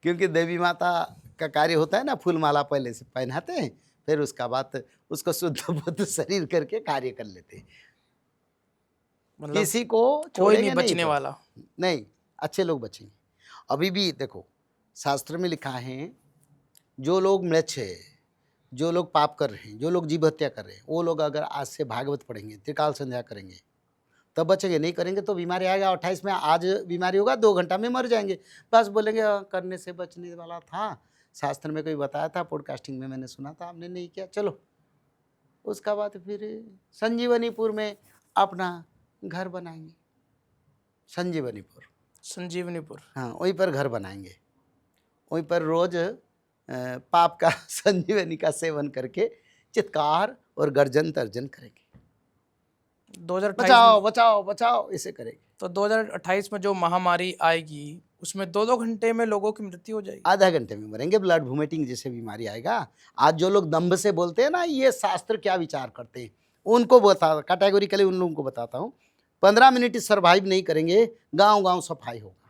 क्योंकि देवी माता का कार्य होता है ना, फूल माला पहले से पहनाते हैं, फिर उसका बाद उसको शुद्ध बुद्ध शरीर करके कार्य कर लेते हैं। मतलब किसी को कोई छोड़ेंगे नहीं बचने प्रभु। वाला। नहीं, अच्छे लोग बचेंगे। अभी भी देखो शास्त्र में लिखा है, जो लोग म्लेच्छ है, जो लोग पाप कर रहे हैं, जो लोग जीव हत्या कर रहे हैं, वो लोग अगर आज से भागवत पढ़ेंगे, त्रिकाल संध्या करेंगे, तब बचेंगे। नहीं करेंगे तो बीमारी आएगा। 28 में आज बीमारी होगा, 2 घंटा में मर जाएंगे। बस बोलेंगे करने से बचने वाला था, शास्त्र में कोई बताया था, पॉडकास्टिंग में मैंने सुना था, आपने नहीं किया, चलो। उसका बाद फिर संजीवनीपुर में अपना घर बनाएंगे, संजीवनीपुर। हाँ, वहीं पर घर बनाएंगे, वहीं पर रोज पाप का संजीवनी का सेवन करके चित्कार और गर्जन तर्जन करेंगे, 2028 बचाओ बचाओ बचाओ, इसे करेंगे। तो 2028 में जो महामारी आएगी उसमें 2-2 घंटे में लोगों की मृत्यु हो जाएगी। आधा घंटे में मरेंगे, ब्लड वोमिटिंग जैसे बीमारी आएगा। आज जो लोग दम्भ से बोलते हैं ना, ये शास्त्र क्या विचार करते हैं, उनको बता, कैटेगोरिकली उन लोगों को बताता हूँ। 15 मिनट सर्वाइव नहीं करेंगे, गांव गांव सफाई होगा,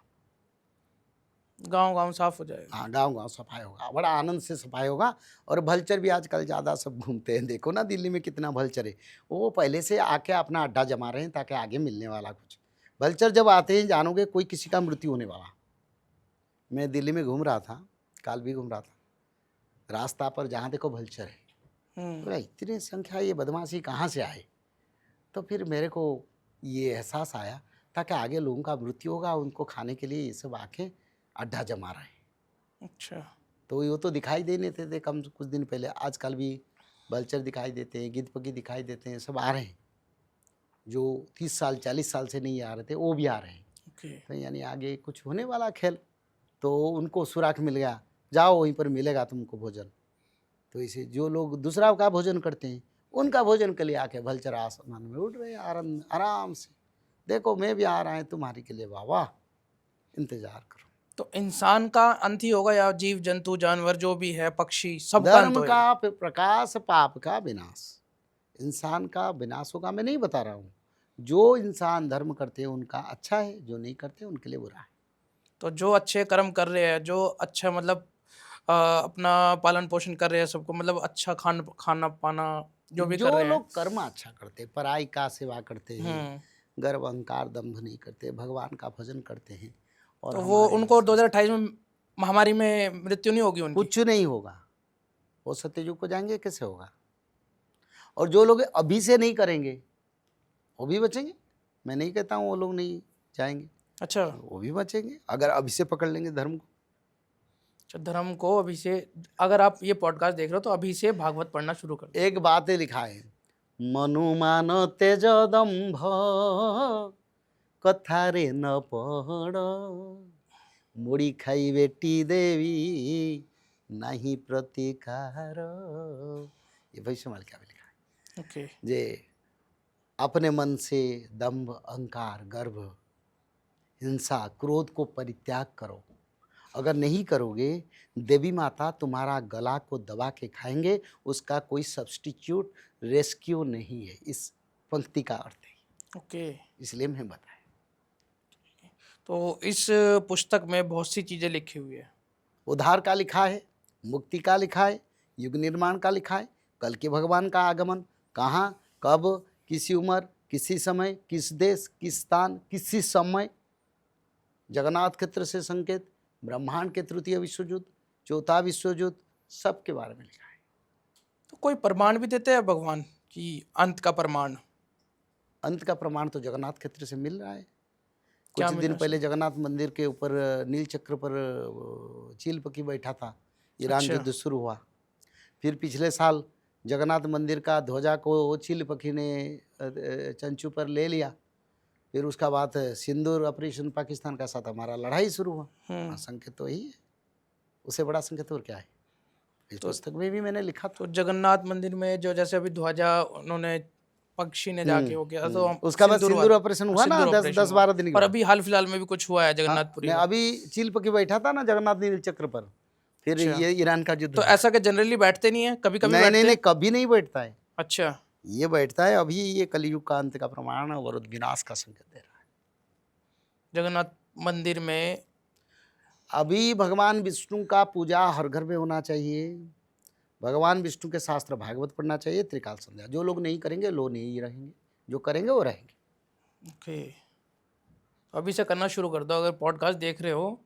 गांव साफ हो जाएगा। हाँ, गांव गांव सफाई होगा, बड़ा आनंद से सफाई होगा। और भल्चर भी आजकल ज़्यादा सब घूमते हैं, देखो ना दिल्ली में कितना भल्चर है। वो पहले से आके अपना अड्डा जमा रहे हैं ताकि आगे मिलने वाला कुछ। भल्चर जब आते हैं, जानोगे कोई किसी का मृत्यु होने वाला। मैं दिल्ली में घूम रहा था, काल भी घूम रहा था, रास्ता पर जहाँ देखो भल्चर है। तो इतनी संख्या, ये बदमाशी कहाँ से आए? तो फिर मेरे को ये एहसास आया ताकि आगे लोगों का मृत्यु होगा, उनको खाने के लिए ये सब आके अड्डा जमा रहे हैं। अच्छा। तो वो तो दिखाई दे नहीं थे कम कुछ दिन पहले, आजकल भी भल्चर दिखाई देते हैं, गिद्ध पगी दिखाई देते हैं, सब आ रहे हैं। जो 30 साल 40 साल से नहीं आ रहे थे वो भी आ रहे हैं। तो यानी आगे कुछ होने वाला खेल। तो उनको सुराख मिल गया, जाओ वहीं पर मिलेगा तुमको भोजन। तो इसे जो लोग दूसरा का भोजन करते हैं, उनका भोजन के लिए आके भल्चर आसमान में उड़ रहे हैं आराम से। देखो मैं भी आ रहा है तुम्हारे के लिए, बाबा इंतजार करो। तो इंसान का अंत ही होगा या जीव जंतु जानवर जो भी है, पक्षी, सबका अंत धर्म होगा? का प्रकाश, पाप का विनाश। इंसान का विनाश होगा, मैं नहीं बता रहा हूँ। जो इंसान धर्म करते हैं उनका अच्छा है, जो नहीं करते उनके लिए बुरा है। तो जो अच्छे कर्म कर रहे हैं, जो अच्छा मतलब अपना पालन पोषण कर रहे हैं सबको, मतलब अच्छा खाना पाना जो भी कर रहे जो हैं। लोग कर्म अच्छा करते, पराई का सेवा करते हैं, गर्व अहंकार दंभ नहीं करते, भगवान का भजन करते हैं, और तो वो उनको 2028 में महामारी में मृत्यु नहीं होगी उनकी? कुछ नहीं होगा। वो सत्ययुग को जाएंगे कैसे होगा? और जो लोग अभी से नहीं करेंगे वो भी बचेंगे। मैं नहीं कहता हूँ वो लोग नहीं जाएंगे, अच्छा वो भी बचेंगे अगर अभी से पकड़ लेंगे धर्म को। अच्छा, धर्म को अभी से, अगर आप ये पॉडकास्ट देख रहे हो तो अभी से भागवत पढ़ना शुरू कर दो। एक बात है लिखा है, मनुमान तेज दम्भ कथारे न पड़, मुड़ी खाई बेटी देवी नहीं प्रतिकार। ये भविष्य मालिका में लिखा है। ओके जे अपने मन से दंभ, अहंकार, गर्व, हिंसा, क्रोध को परित्याग करो। अगर नहीं करोगे देवी माता तुम्हारा गला को दबा के खाएंगे, उसका कोई सब्स्टिट्यूट रेस्क्यू नहीं है। इस पंक्ति का अर्थ है, ओके। इसलिए मैं बताया। तो इस पुस्तक में बहुत सी चीज़ें लिखी हुई है। उद्धार का लिखा है, मुक्ति का लिखा है, युग निर्माण का लिखा है, कल के भगवान का आगमन कहाँ, कब, किसी उम्र, किसी समय, किस देश, किस स्थान, किसी समय, जगन्नाथ क्षेत्र से संकेत, ब्रह्मांड के तृतीय विश्व युद्ध, चौथा विश्व युद्ध, सब के बारे में लिखा है। तो कोई प्रमाण भी देते हैं भगवान कि अंत का प्रमाण? अंत का प्रमाण तो जगन्नाथ क्षेत्र से मिल रहा है। क्या कुछ मिल दिन रहा है पहले जगन्नाथ मंदिर के ऊपर नील चक्र पर चीलपकी बैठा था, ईरान अच्छा। युद्ध शुरू हुआ। फिर पिछले साल जगन्नाथ मंदिर का ध्वजा को चीलपकी ने चंचू पर ले लिया। फिर उसका बाद सिंदूर ऑपरेशन पाकिस्तान का साथ हमारा लड़ाई शुरू हुआ। हाँ, संकेत तो यही है, उससे बड़ा संकेत और क्या है? इस पुस्तक में भी मैंने लिखा था। तो जगन्नाथ मंदिर में जो जैसे अभी ध्वजा उन्होंने पक्षी ने जाके हो गया तो उसका बाद सिंदूर वाला- ऑपरेशन हुआ ना, सिंदूर 10 ऑपरेशन 12 दिन हुआ। के और बाद। अभी हाल फिलहाल में भी कुछ हुआ है हाँ, जगन्नाथपुरी मैं में। अभी चीलपकी बैठा था ना जगन्नाथ नील चक्र पर, फिर अच्छा। ये ईरान का युद्ध तो हुआ। ऐसा कि जनरली बैठते नहीं है, कभी कभी नहीं बैठते नहीं नहीं, हैं? कभी नहीं बैठता है। अच्छा। ये बैठता है अभी, ये कलयुग का अंत का प्रमाण और विनाश का संकेत दे रहा है। जगन्नाथ मंदिर में अभी भगवान विष्णु का पूजा हर घर में होना चाहिए। भगवान विष्णु के शास्त्र भागवत पढ़ना चाहिए, त्रिकाल संध्या। जो लोग नहीं करेंगे लो नहीं रहेंगे, जो करेंगे वो रहेंगे। ओके, तो अभी से करना शुरू कर दो। अगर पॉडकास्ट देख रहे हो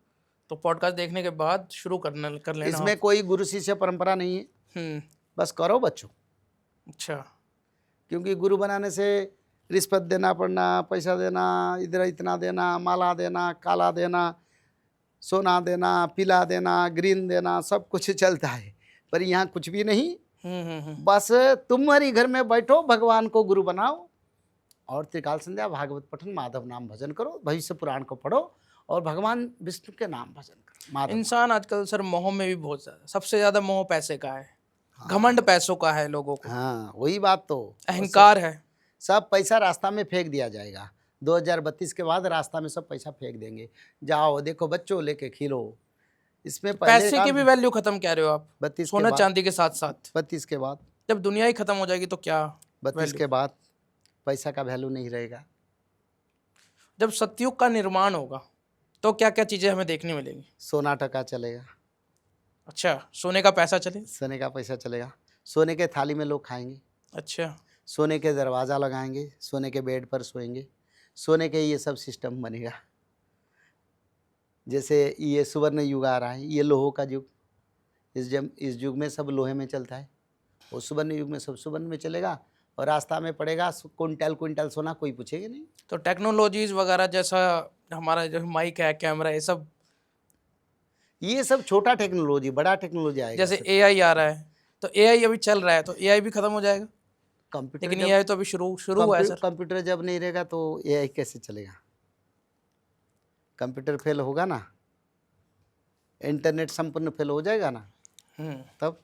तो पॉडकास्ट देखने के बाद शुरू कर लेना इसमें आप। कोई गुरु शिष्य परंपरा नहीं है, बस करो बच्चों। अच्छा। क्योंकि गुरु बनाने से रिश्वत देना पड़ना, पैसा देना, इधर इतना देना, माला देना, काला देना, सोना देना, पीला देना, ग्रीन देना, सब कुछ चलता है। पर यहाँ कुछ भी नहीं। बस तुम्हारी घर में बैठो, भगवान को गुरु बनाओ और त्रिकाल संध्या, भागवत पठन, माधव नाम भजन करो, भविष्य पुराण को पढ़ो और भगवान विष्णु के नाम भजन करो। माधव। इंसान आजकल सर मोह में भी बहुत ज्यादा, सबसे ज्यादा मोह पैसे का है। घमंड पैसों का है लोगों को। हाँ, वही बात तो, अहंकार है। सब पैसा रास्ता में फेंक दिया जाएगा। 2032 के बाद रास्ता में सब पैसा फेंक देंगे। जाओ देखो बच्चों लेके खिलो। इसमें पहले पैसे की भी वैल्यू खत्म कह रहे हो आप? 32 के सोना बाद, चांदी के साथ साथ 32 के बाद, जब दुनिया ही खत्म हो जाएगी तो क्या 32 वैल्यू? के बाद पैसा का वैल्यू नहीं रहेगा। जब सतयुग का निर्माण होगा तो क्या क्या चीजें हमें देखने मिलेंगी? सोना टका चलेगा। अच्छा, सोने का पैसा चले? सोने का पैसा चलेगा। सोने के थाली में लोग खाएंगे। अच्छा। सोने के दरवाज़ा लगाएंगे, सोने के बेड पर सोएंगे, सोने के ये सब सिस्टम बनेगा। जैसे ये सुवर्ण युग आ रहा है, ये लोहों का युग। इस युग में सब लोहे में चलता है, वो सुवर्ण युग में सब सुवर्ण में चलेगा। और रास्ता में पड़ेगा क्विंटल क्विंटल सोना, कोई पूछेगा नहीं। तो टेक्नोलॉजीज वगैरह जैसा हमारा जो माइक है, कैमरा, ये सब छोटा टेक्नोलॉजी, बड़ा टेक्नोलॉजी आएगा। जैसे एआई आ रहा है, तो एआई अभी चल रहा है तो एआई भी खत्म हो जाएगा। कंप्यूटर लेकिन एआई तो अभी शुरू हुआ है सर। कंप्यूटर जब नहीं रहेगा तो एआई कैसे चलेगा? कंप्यूटर फेल होगा ना, इंटरनेट संपूर्ण फेल हो जाएगा ना, तब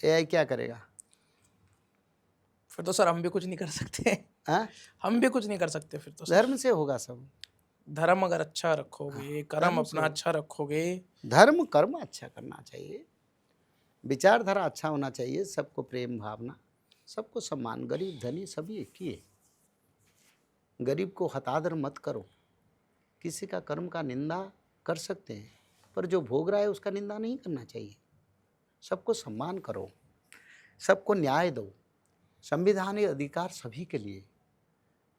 एआई क्या करेगा? फिर तो सर हम भी कुछ नहीं कर सकते। हाँ, हम भी कुछ नहीं कर सकते फिर तो सर। धर्म से होगा सब। धर्म अगर अच्छा रखोगे, कर्म धर्म से अपना अच्छा रखोगे, धर्म कर्म अच्छा करना चाहिए, विचारधारा अच्छा होना चाहिए, सबको प्रेम भावना, सबको सम्मान, गरीब धनी सभी एक ही है। गरीब को हतादर मत करो। किसी का कर्म का निंदा कर सकते हैं, पर जो भोग रहा है उसका निंदा नहीं करना चाहिए। सबको सम्मान करो, सबको न्याय दो। संविधानिक अधिकार सभी के लिए।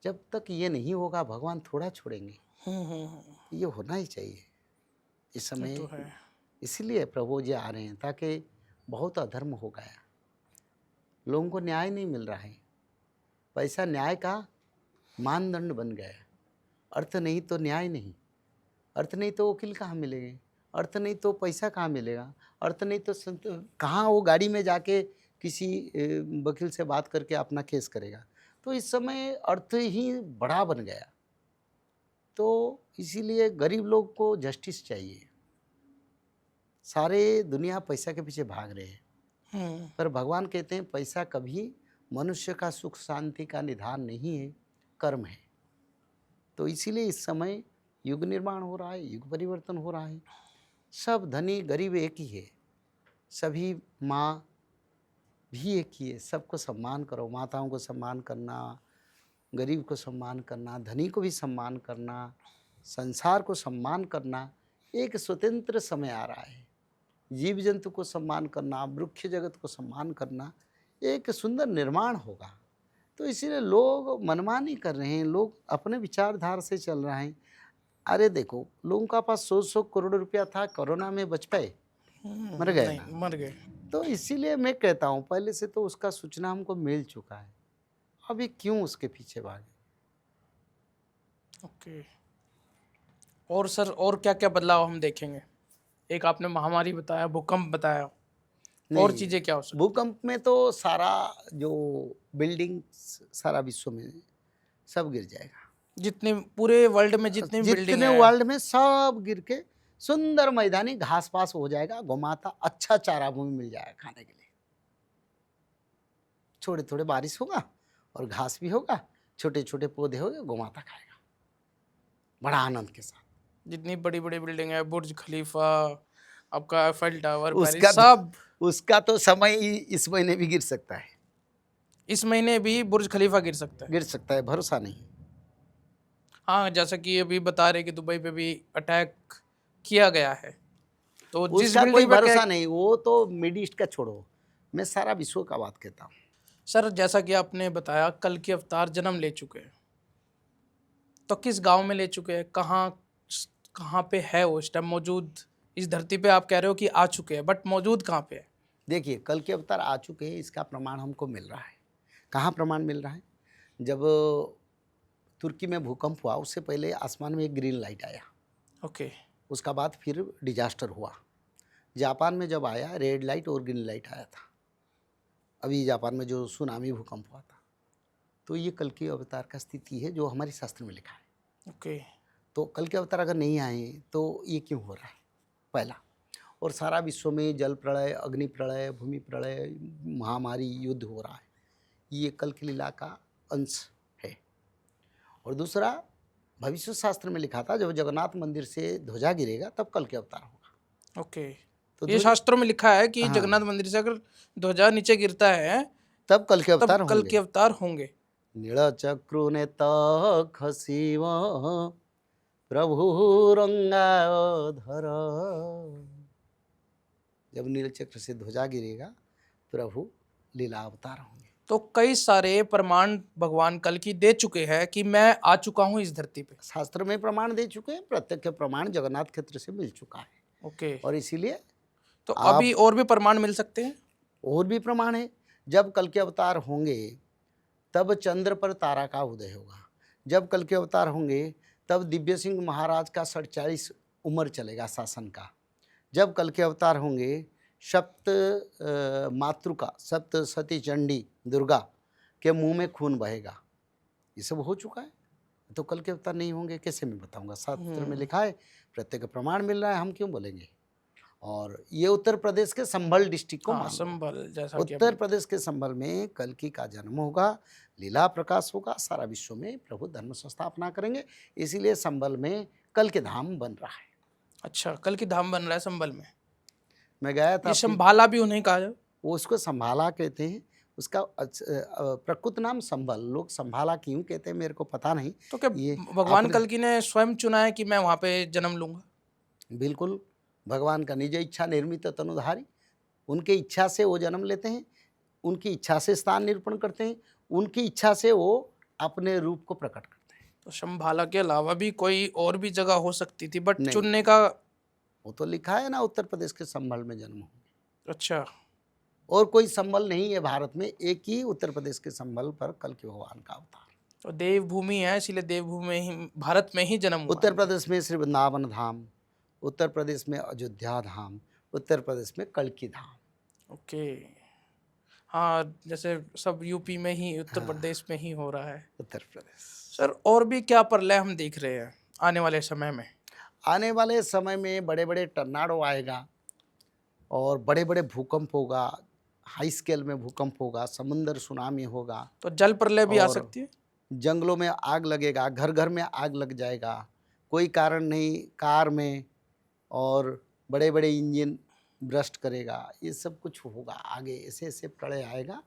जब तक ये नहीं होगा भगवान थोड़ा छोड़ेंगे। ये होना ही चाहिए। इस समय तो है। इसलिए प्रभु जी आ रहे हैं ताकि बहुत अधर्म हो गया, लोगों को न्याय नहीं मिल रहा है। पैसा न्याय का मानदंड बन गया। अर्थ नहीं तो न्याय नहीं, अर्थ नहीं तो वकील कहाँ मिलेंगे, अर्थ नहीं तो पैसा कहाँ मिलेगा, अर्थ नहीं तो कहाँ वो गाड़ी में जाके किसी वकील से बात करके अपना केस करेगा। तो इस समय अर्थ ही बड़ा बन गया। तो इसीलिए गरीब लोग को जस्टिस चाहिए। सारे दुनिया पैसा के पीछे भाग रहे हैं, पर भगवान कहते हैं पैसा कभी मनुष्य का सुख शांति का निधान नहीं है, कर्म है। तो इसीलिए इस समय युग निर्माण हो रहा है, युग परिवर्तन हो रहा है। सब धनी गरीब एक ही है, सभी माँ भी एक ही है। सबको सम्मान करो, माताओं को सम्मान करना, गरीब को सम्मान करना, धनी को भी सम्मान करना, संसार को सम्मान करना। एक स्वतंत्र समय आ रहा है, जीव जंतु को सम्मान करना, वृक्ष जगत को सम्मान करना, एक सुंदर निर्माण होगा। तो इसीलिए लोग मनमानी कर रहे हैं, लोग अपने विचारधारा से चल रहे हैं। अरे देखो, लोगों का पास 100 करोड़ रुपया था, कोरोना में बच पाए? मर गए नहीं, ना। मर गए। तो इसीलिए मैं कहता हूँ पहले से तो उसका सूचना हमको मिल चुका है, अभी क्यों उसके पीछे भागे। ओके। और सर, और क्या क्या बदलाव हम देखेंगे? एक आपने महामारी बताया, भूकंप बताया, और नहीं, चीजें क्या हो सकती? भूकंप में तो सारा जो बिल्डिंग सारा विश्व में सब गिर जाएगा। जितने पूरे वर्ल्ड में जितनी बिल्डिंग जितने है, वर्ल्ड में सब गिर के सुंदर मैदानी घास पास हो जाएगा, गोमाता अच्छा चारा भूमि मिल जाएगा खाने के लिए। थोड़े थोड़े बारिश होगा और घास भी होगा, छोटे छोटे पौधे होंगे, गोमाता खाएगा बड़ा आनंद के साथ। जितनी बड़ी बड़ी बिल्डिंग है, बुर्ज खलीफा, आपका एफएल टावर, उसका पेरिस, सब। उसका तो समय ही इस महीने भी गिर सकता है, इस महीने भी बुर्ज खलीफा गिर सकता है। गिर सकता है, भरोसा नहीं। हाँ, जैसा कि अभी बता रहे कि दुबई पे भी अटैक किया गया है, तो जिस उसका कोई बिल्डिंग पे भरोसा नहीं, वो तो मिड ईस्ट का छोड़ो, मैं सारा विश्व का बात कहता हूँ। सर, जैसा कि आपने बताया कल के अवतार जन्म ले चुके हैं, तो किस गांव में ले चुके हैं, कहाँ कहाँ पे है वो इस टाइम मौजूद? इस धरती पे आप कह रहे हो कि आ चुके हैं, बट मौजूद कहाँ पे है? देखिए, कल के अवतार आ चुके हैं, इसका प्रमाण हमको मिल रहा है। कहाँ प्रमाण मिल रहा है? जब तुर्की में भूकंप हुआ, उससे पहले आसमान में एक ग्रीन लाइट आया। ओके। उसका बाद फिर डिजास्टर हुआ। जापान में जब आया, रेड लाइट और ग्रीन लाइट आया था। अभी जापान में जो सुनामी भूकंप हुआ था, तो ये कल के अवतार का स्थिति है जो हमारे शास्त्र में लिखा है। ओके। तो कल के अवतार अगर नहीं आए तो ये क्यों हो रहा है? पहला, और सारा विश्व में जल प्रलय, अग्नि प्रलय, भूमि प्रलय, महामारी, युद्ध हो रहा है, ये कल की लीला का अंश है। और दूसरा, भविष्य शास्त्र में लिखा था जब जगन्नाथ मंदिर से ध्वजा गिरेगा तब कल के अवतार होगा। ओके। तो ये शास्त्रों में लिखा है कि हाँ, जगन्नाथ मंदिर से अगर ध्वजा नीचे गिरता है तब कल के अवतार तब कल के होंगे। अवतार होंगे। नीलचक्रु ने तख शिव प्रभु रंगाधर। जब नीलचक्र से ध्वजा गिरेगा, प्रभु लीला अवतार होंगे। तो कई सारे प्रमाण भगवान कल की दे चुके हैं कि मैं आ चुका हूँ इस धरती पे। शास्त्र में प्रमाण दे चुके हैं, प्रत्यक्ष प्रमाण जगन्नाथ क्षेत्र से मिल चुका है। ओके। और इसीलिए तो अभी और भी प्रमाण मिल सकते हैं? और भी प्रमाण है। जब कल के अवतार होंगे तब चंद्र पर तारा का उदय होगा। जब कल के अवतार होंगे तब दिव्य सिंह महाराज का 47 उम्र चलेगा शासन का। जब कल के अवतार होंगे सप्त मातृका, सप्त सती चंडी दुर्गा के मुंह में खून बहेगा। ये सब हो चुका है, तो कल के अवतार नहीं होंगे कैसे मैं बताऊंगा? शास्त्र में लिखा है, प्रत्येक प्रमाण मिल रहा है, हम क्यों बोलेंगे? और ये उत्तर प्रदेश के संभल डिस्ट्रिक्ट को हाँ, मान लो। संभल, जैसा कि उत्तर प्रदेश के संभल में कल्कि का जन्म होगा, लीला प्रकाश होगा, सारा विश्व में प्रभु धर्म स्थापना करेंगे। इसीलिए संभल में कल के धाम बन रहा है। अच्छा, कल की धाम बन रहा है संभल में। मैं गया था, ये संभाला भी उन्हें कहा जाए? वो उसको संभाला कहते हैं, उसका प्रकृत नाम संभल। लोग संभाला क्यों कहते हैं मेरे को पता नहीं। तो क्या ये भगवान कल्कि ने स्वयं चुना है कि मैं वहाँ पे जन्म लूंगा? बिल्कुल, भगवान का निज इच्छा निर्मित तनुधारी, उनके इच्छा से वो जन्म लेते हैं, उनकी इच्छा से स्थान निरूपण करते हैं, उनकी इच्छा से वो अपने रूप को प्रकट करते हैं। तो संभाला के अलावा भी कोई और भी जगह हो सकती थी, बट नहीं। चुनने का वो तो लिखा है ना, उत्तर प्रदेश के संभल में जन्म होंगे। अच्छा, और कोई संभल नहीं है भारत में, एक ही उत्तर प्रदेश के संभल पर कल के भगवान का अवतार। तो देवभूमि है, इसीलिए देवभूमि में ही, भारत में ही जन्म हुआ उत्तर है। प्रदेश में श्री वृंदावन धाम, उत्तर प्रदेश में अयोध्या धाम, उत्तर प्रदेश में कल्की धाम। ओके, हाँ, जैसे सब यूपी में ही, उत्तर हाँ। प्रदेश में ही हो रहा है। उत्तर प्रदेश। सर, और भी क्या प्रलय हम देख रहे हैं आने वाले समय में? आने वाले समय में बड़े बड़े टर्नाडो आएगा और बड़े बड़े भूकंप होगा, हाई स्केल में भूकंप होगा, समुद्र सुनामी होगा, तो जल प्रलय भी आ और सकती है? जंगलों में आग लगेगा, घर घर में आग लग जाएगा, कोई कारण नहीं, कार में, और बड़े बड़े इंजन ब्रस्ट करेगा, ये सब कुछ होगा आगे। ऐसे ऐसे प्रलय आएगा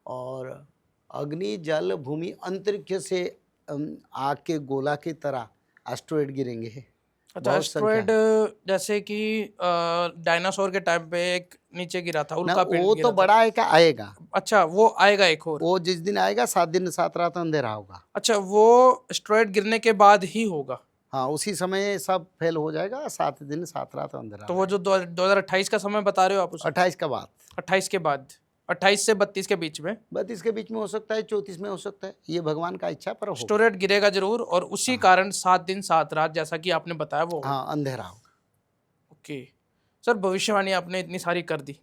और अग्नि जल भूमि अंतरिक्ष से आग के गोला की तरह एस्टेरॉयड गिरेंगे। अच्छा, बहुत संख्या एस्टेरॉयड जैसे कि डायनासोर के टाइम पे एक नीचे गिरा था, ना, उल्का पिंड वो गिरा तो था। बड़ा एक आएगा। अच्छा, वो आएगा एक और? वो जिस दिन आएगा 7 दिन 7 रात अंधेरा होगा। अच्छा, वो एस्टेरॉयड गिरने के बाद ही होगा? हाँ, उसी समय सब फेल हो जाएगा, 7 दिन 7 रात अंधेरा। तो वो जो 2028 का समय बता रहे हो आप, उस 28 का बाद, 28 के बाद, 28 से 32 के बीच में 32 के बीच में हो सकता है, 34 में हो सकता है, ये भगवान का इच्छा पर होगा। एस्टेरॉयड गिरेगा जरूर, और उसी कारण 7 दिन 7 रात जैसा कि आपने बताया वो होगा। हाँ, अंधेरा होगा। ओके सर, भविष्यवाणी आपने इतनी सारी कर दी,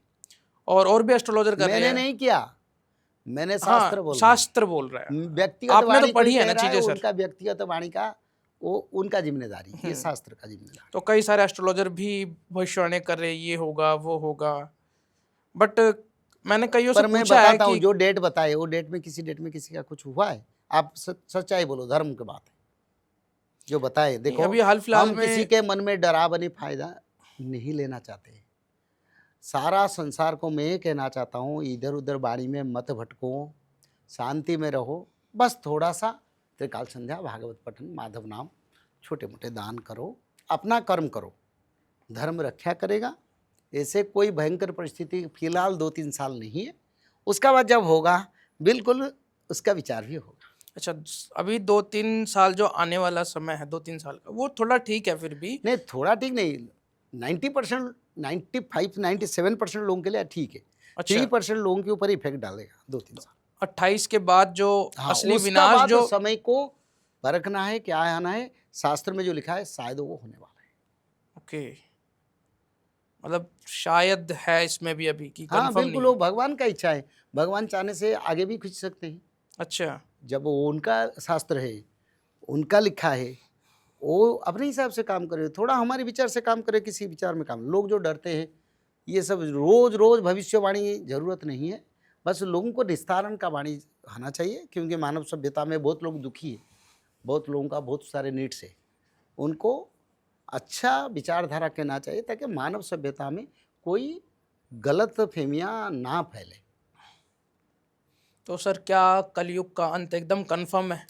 और भी एस्ट्रोलॉजर कर रहे मैंने हैं? नहीं किया, मैंने हाँ, शास्त्र बोल शास्त्र बोल रहा है। व्यक्तिगत आपने वाणी तो पढ़ी कोई है कह ना रहा है, चीजें सर? उनका व्यक्तिगत वाणी का वो उनका जिम्मेदारी, ये शास्त्र का जिम्मेदारी। तो कई सारे एस्ट्रोलॉजर भी भविष्यवाणी कर रहे हैं, ये होगा वो होगा, बट मैंने कईयों से पर मैं पूछा है बताता हूँ, कि जो डेट बताए वो डेट में किसी डेट में किसी का कुछ हुआ है? आप सच्चाई बोलो, धर्म की बात है जो बताए। देखो, अभी हाल फिलहाल हम में किसी के मन में डरा बनी फायदा नहीं लेना चाहते। सारा संसार को मैं ये कहना चाहता हूँ, इधर उधर बाड़ी में मत भटको, शांति में रहो, बस थोड़ा सा त्रिकाल संध्या, भागवत पठन, माधव नाम, छोटे मोटे दान करो, अपना कर्म करो, धर्म रक्षा करेगा। ऐसे कोई भयंकर परिस्थिति फिलहाल 2-3 साल नहीं है, उसका बाद जब होगा बिल्कुल उसका विचार भी होगा। अच्छा, अभी 2-3 साल जो आने वाला समय है, 2-3 साल का, वो थोड़ा ठीक है फिर भी? नहीं, थोड़ा ठीक नहीं, 90%, 95-97% लोगों के लिए ठीक है। अच्छा, 3% लोगों के ऊपर इफेक्ट डालेगा 2-3 साल। 28 के बाद जो हाँ, असली उसका विनाश बाद जो समय को परखना है, क्या आना है, शास्त्र में जो लिखा है शायद वो होने वाला है। ओके, मतलब शायद है इसमें भी अभी की हाँ, कंफर्म बिल्कुल, नहीं वो है। भगवान का इच्छा है, भगवान चाहने से आगे भी खींच सकते हैं। अच्छा, जब वो उनका शास्त्र है, उनका लिखा है, वो अपने हिसाब से काम करे, थोड़ा हमारे विचार से काम करे, किसी विचार में काम। लोग जो डरते हैं, ये सब रोज रोज भविष्यवाणी जरूरत नहीं है, बस लोगों को निस्तारण का वाणी आना चाहिए, क्योंकि मानव सभ्यता में बहुत लोग दुखी है, बहुत लोगों का बहुत सारे नीड्स है, उनको अच्छा विचारधारा कहना चाहिए ताकि मानव सभ्यता में कोई गलत फहमियाँ ना फैले। तो सर, क्या कलयुग का अंत एकदम कंफर्म है?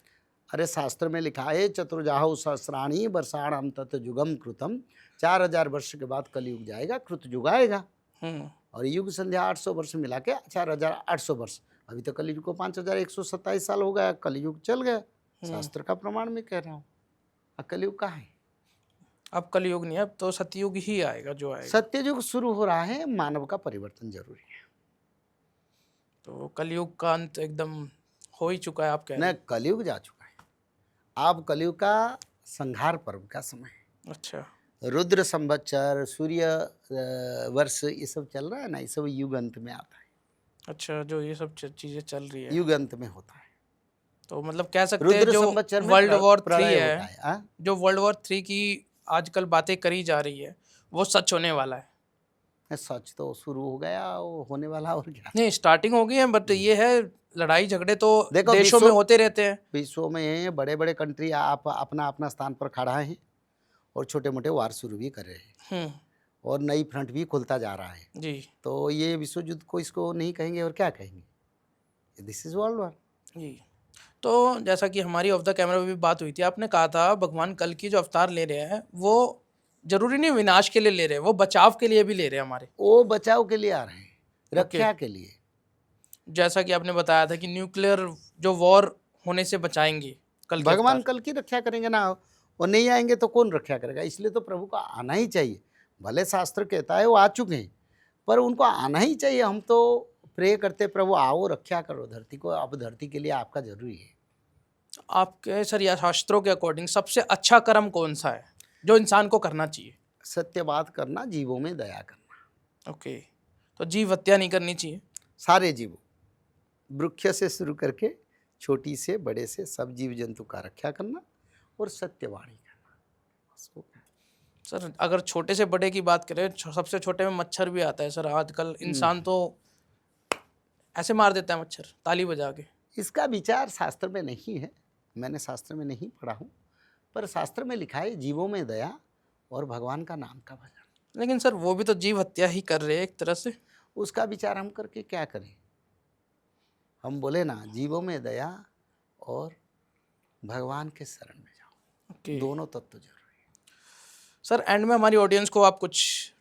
अरे, शास्त्र में लिखा है, चतुर्जाहु सहस्राणी वर्षाणाम तत् युगम कृतम, 4000 वर्ष के बाद कलयुग जाएगा, कृत युग आएगा। और युग संध्या 800 वर्ष मिला के 4800 वर्ष। अभी तो कलयुग को 5127 साल हो गया, कलयुग चल गया, शास्त्र का प्रमाण में कह रहा हूँ। अब कलयुग कहाँ है? अब कलयुग नहीं, अब तो सतयुग ही आएगा जो आएगा। सत्ययुग शुरू हो रहा है, मानव का परिवर्तन जरूरी है। तो कलयुग का अंत एकदम हो ही चुका है, आप कह रहे न, कलयुग जा चुका है, अब कलयुग का संहार पर्व का समय है। हैं? अच्छा, रुद्र संवत्सर, सूर्य वर्ष, ये सब चल रहा है ना, ये सब युग अंत में आता है। अच्छा, जो ये सब चीजें चल रही है, युग अंत में होता है। तो मतलब कह सकते हैं रुद्र जो संवत्सर में वर्ल्ड वॉर 3 प्रलय है, होता है। हाँ? जो वर्ल्ड वॉर 3 की आजकल बातें करी जा रही है, वो सच होने वाला है? सच तो शुरू हो गया, वो होने वाला, और क्या। नहीं, स्टार्टिंग हो गई है, बट ये है, लड़ाई झगड़े तो देखो, देशों में होते रहते हैं। विश्व में बड़े बड़े कंट्री आप अपना अपना स्थान पर खड़ा है, और छोटे मोटे वार शुरू भी कर रहे हैं, और नई फ्रंट भी खुलता जा रहा है जी। तो ये विश्व युद्ध को इसको नहीं कहेंगे और क्या कहेंगे, दिस इज वर्ल्ड वॉर। जी, तो जैसा कि हमारी ऑफ द कैमरा में भी बात हुई थी, आपने कहा था भगवान कल की जो अवतार ले रहे हैं, वो जरूरी नहीं विनाश के लिए ले रहे हैं, वो बचाव के लिए भी ले रहे हैं हमारे। वो बचाव के लिए आ रहे हैं, रक्षा के लिए। जैसा कि आपने बताया था कि न्यूक्लियर जो वॉर होने से बचाएंगे कल के भगवान अवतार। कल की रक्षा करेंगे ना, और नहीं आएंगे तो कौन रक्षा करेगा? इसलिए तो प्रभु का आना ही चाहिए। भले शास्त्र कहता है वो आ चुके हैं, पर उनको आना ही चाहिए। हम तो प्रे करते प्रभु आओ रक्षा करो धरती को, अब धरती के लिए आपका जरूरी है। आपके सर या शास्त्रों के अकॉर्डिंग सबसे अच्छा कर्म कौन सा है जो इंसान को करना चाहिए? सत्य बात करना, जीवों में दया करना। ओके, तो जीव हत्या नहीं करनी चाहिए। सारे जीवों, वृक्ष से शुरू करके छोटी से बड़े से सब जीव जंतु का रक्षा करना और सत्यवाणी करना, बस हो गया। सर अगर छोटे से बड़े की बात करें, सबसे छोटे में मच्छर भी आता है सर। आजकल इंसान तो ऐसे मार देता है मच्छर ताली बजा के। इसका विचार शास्त्र में नहीं है, मैंने शास्त्र में नहीं पढ़ा हूँ, पर शास्त्र में लिखा है जीवों में दया और भगवान का नाम का भजन। लेकिन सर वो भी तो जीव हत्या ही कर रहे हैं एक तरह से। उसका विचार हम करके क्या करें? हम बोले ना, जीवों में दया और भगवान के शरण में जाओ, ओके दोनों तत्व जरूरी है। सर एंड में हमारी ऑडियंस को आप कुछ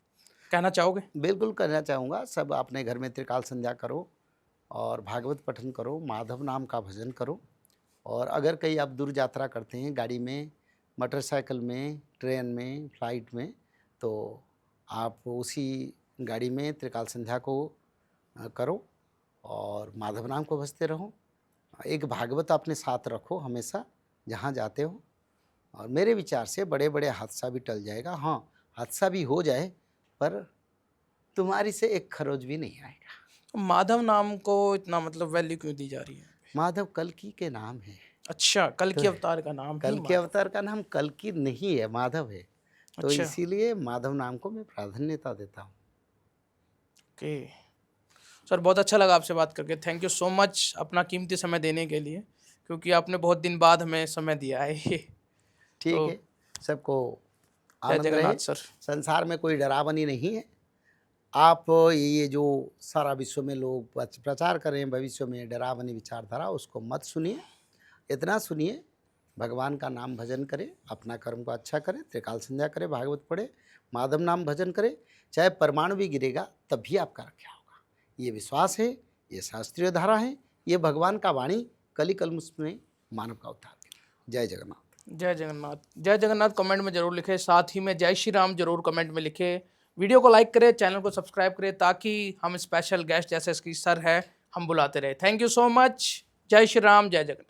कहना चाहोगे? बिल्कुल कहना चाहूँगा, सब अपने घर में त्रिकाल संध्या करो और भागवत पठन करो, माधव नाम का भजन करो। और अगर कहीं आप दूर यात्रा करते हैं, गाड़ी में, मोटरसाइकिल में, ट्रेन में, फ्लाइट में, तो आप उसी गाड़ी में त्रिकाल संध्या को करो और माधव नाम को भजते रहो। एक भागवत अपने साथ रखो हमेशा जहाँ जाते हो, और मेरे विचार से बड़े बड़े हादसा भी टल जाएगा। हाँ, हादसा भी हो जाए पर तुम्हारी से एक खरोच भी नहीं आएगा। तो माधव नाम को इतना मतलब वैल्यू क्यों दी जा रही है? माधव कल्कि के नाम है। अच्छा, कल की अवतार का नाम ही कल के अवतार का नाम कल्कि नहीं है, माधव है। तो अच्छा। इसीलिए माधव नाम को मैं प्राधान्यता देता हूँ। ओके सर, बहुत अच्छा लगा आपसे बात करके। थैंक यू सो मच अपना कीमती समय देने के लिए, क्योंकि आपने बहुत दिन बाद हमें समय दिया है। ठीक तो है, सबको जय आनंद रहे। जगन्नाथ सर। संसार में कोई डरावनी नहीं है। आप ये जो सारा विश्व में लोग प्रचार कर रहे हैं भविष्य में डरावनी विचारधारा, उसको मत सुनिए। इतना सुनिए, भगवान का नाम भजन करें, अपना कर्म को अच्छा करें, त्रिकाल संध्या करें, भागवत पढ़े, माधव नाम भजन करें। चाहे परमाणु भी गिरेगा तब भी आपका रक्षा होगा, ये विश्वास है, ये शास्त्रीय धारा है, ये भगवान का वाणी कली कलमुष में मानव का उद्धार करें। जय जगन्नाथ। जय जगन्नाथ। जय जगन्नाथ कमेंट में जरूर लिखें, साथ ही में जय श्री राम जरूर कमेंट में लिखें। वीडियो को लाइक करें, चैनल को सब्सक्राइब करें, ताकि हम स्पेशल गेस्ट जैसे कि सर है हम बुलाते रहे। Thank you so much. जय श्री राम, जय जगन्नाथ।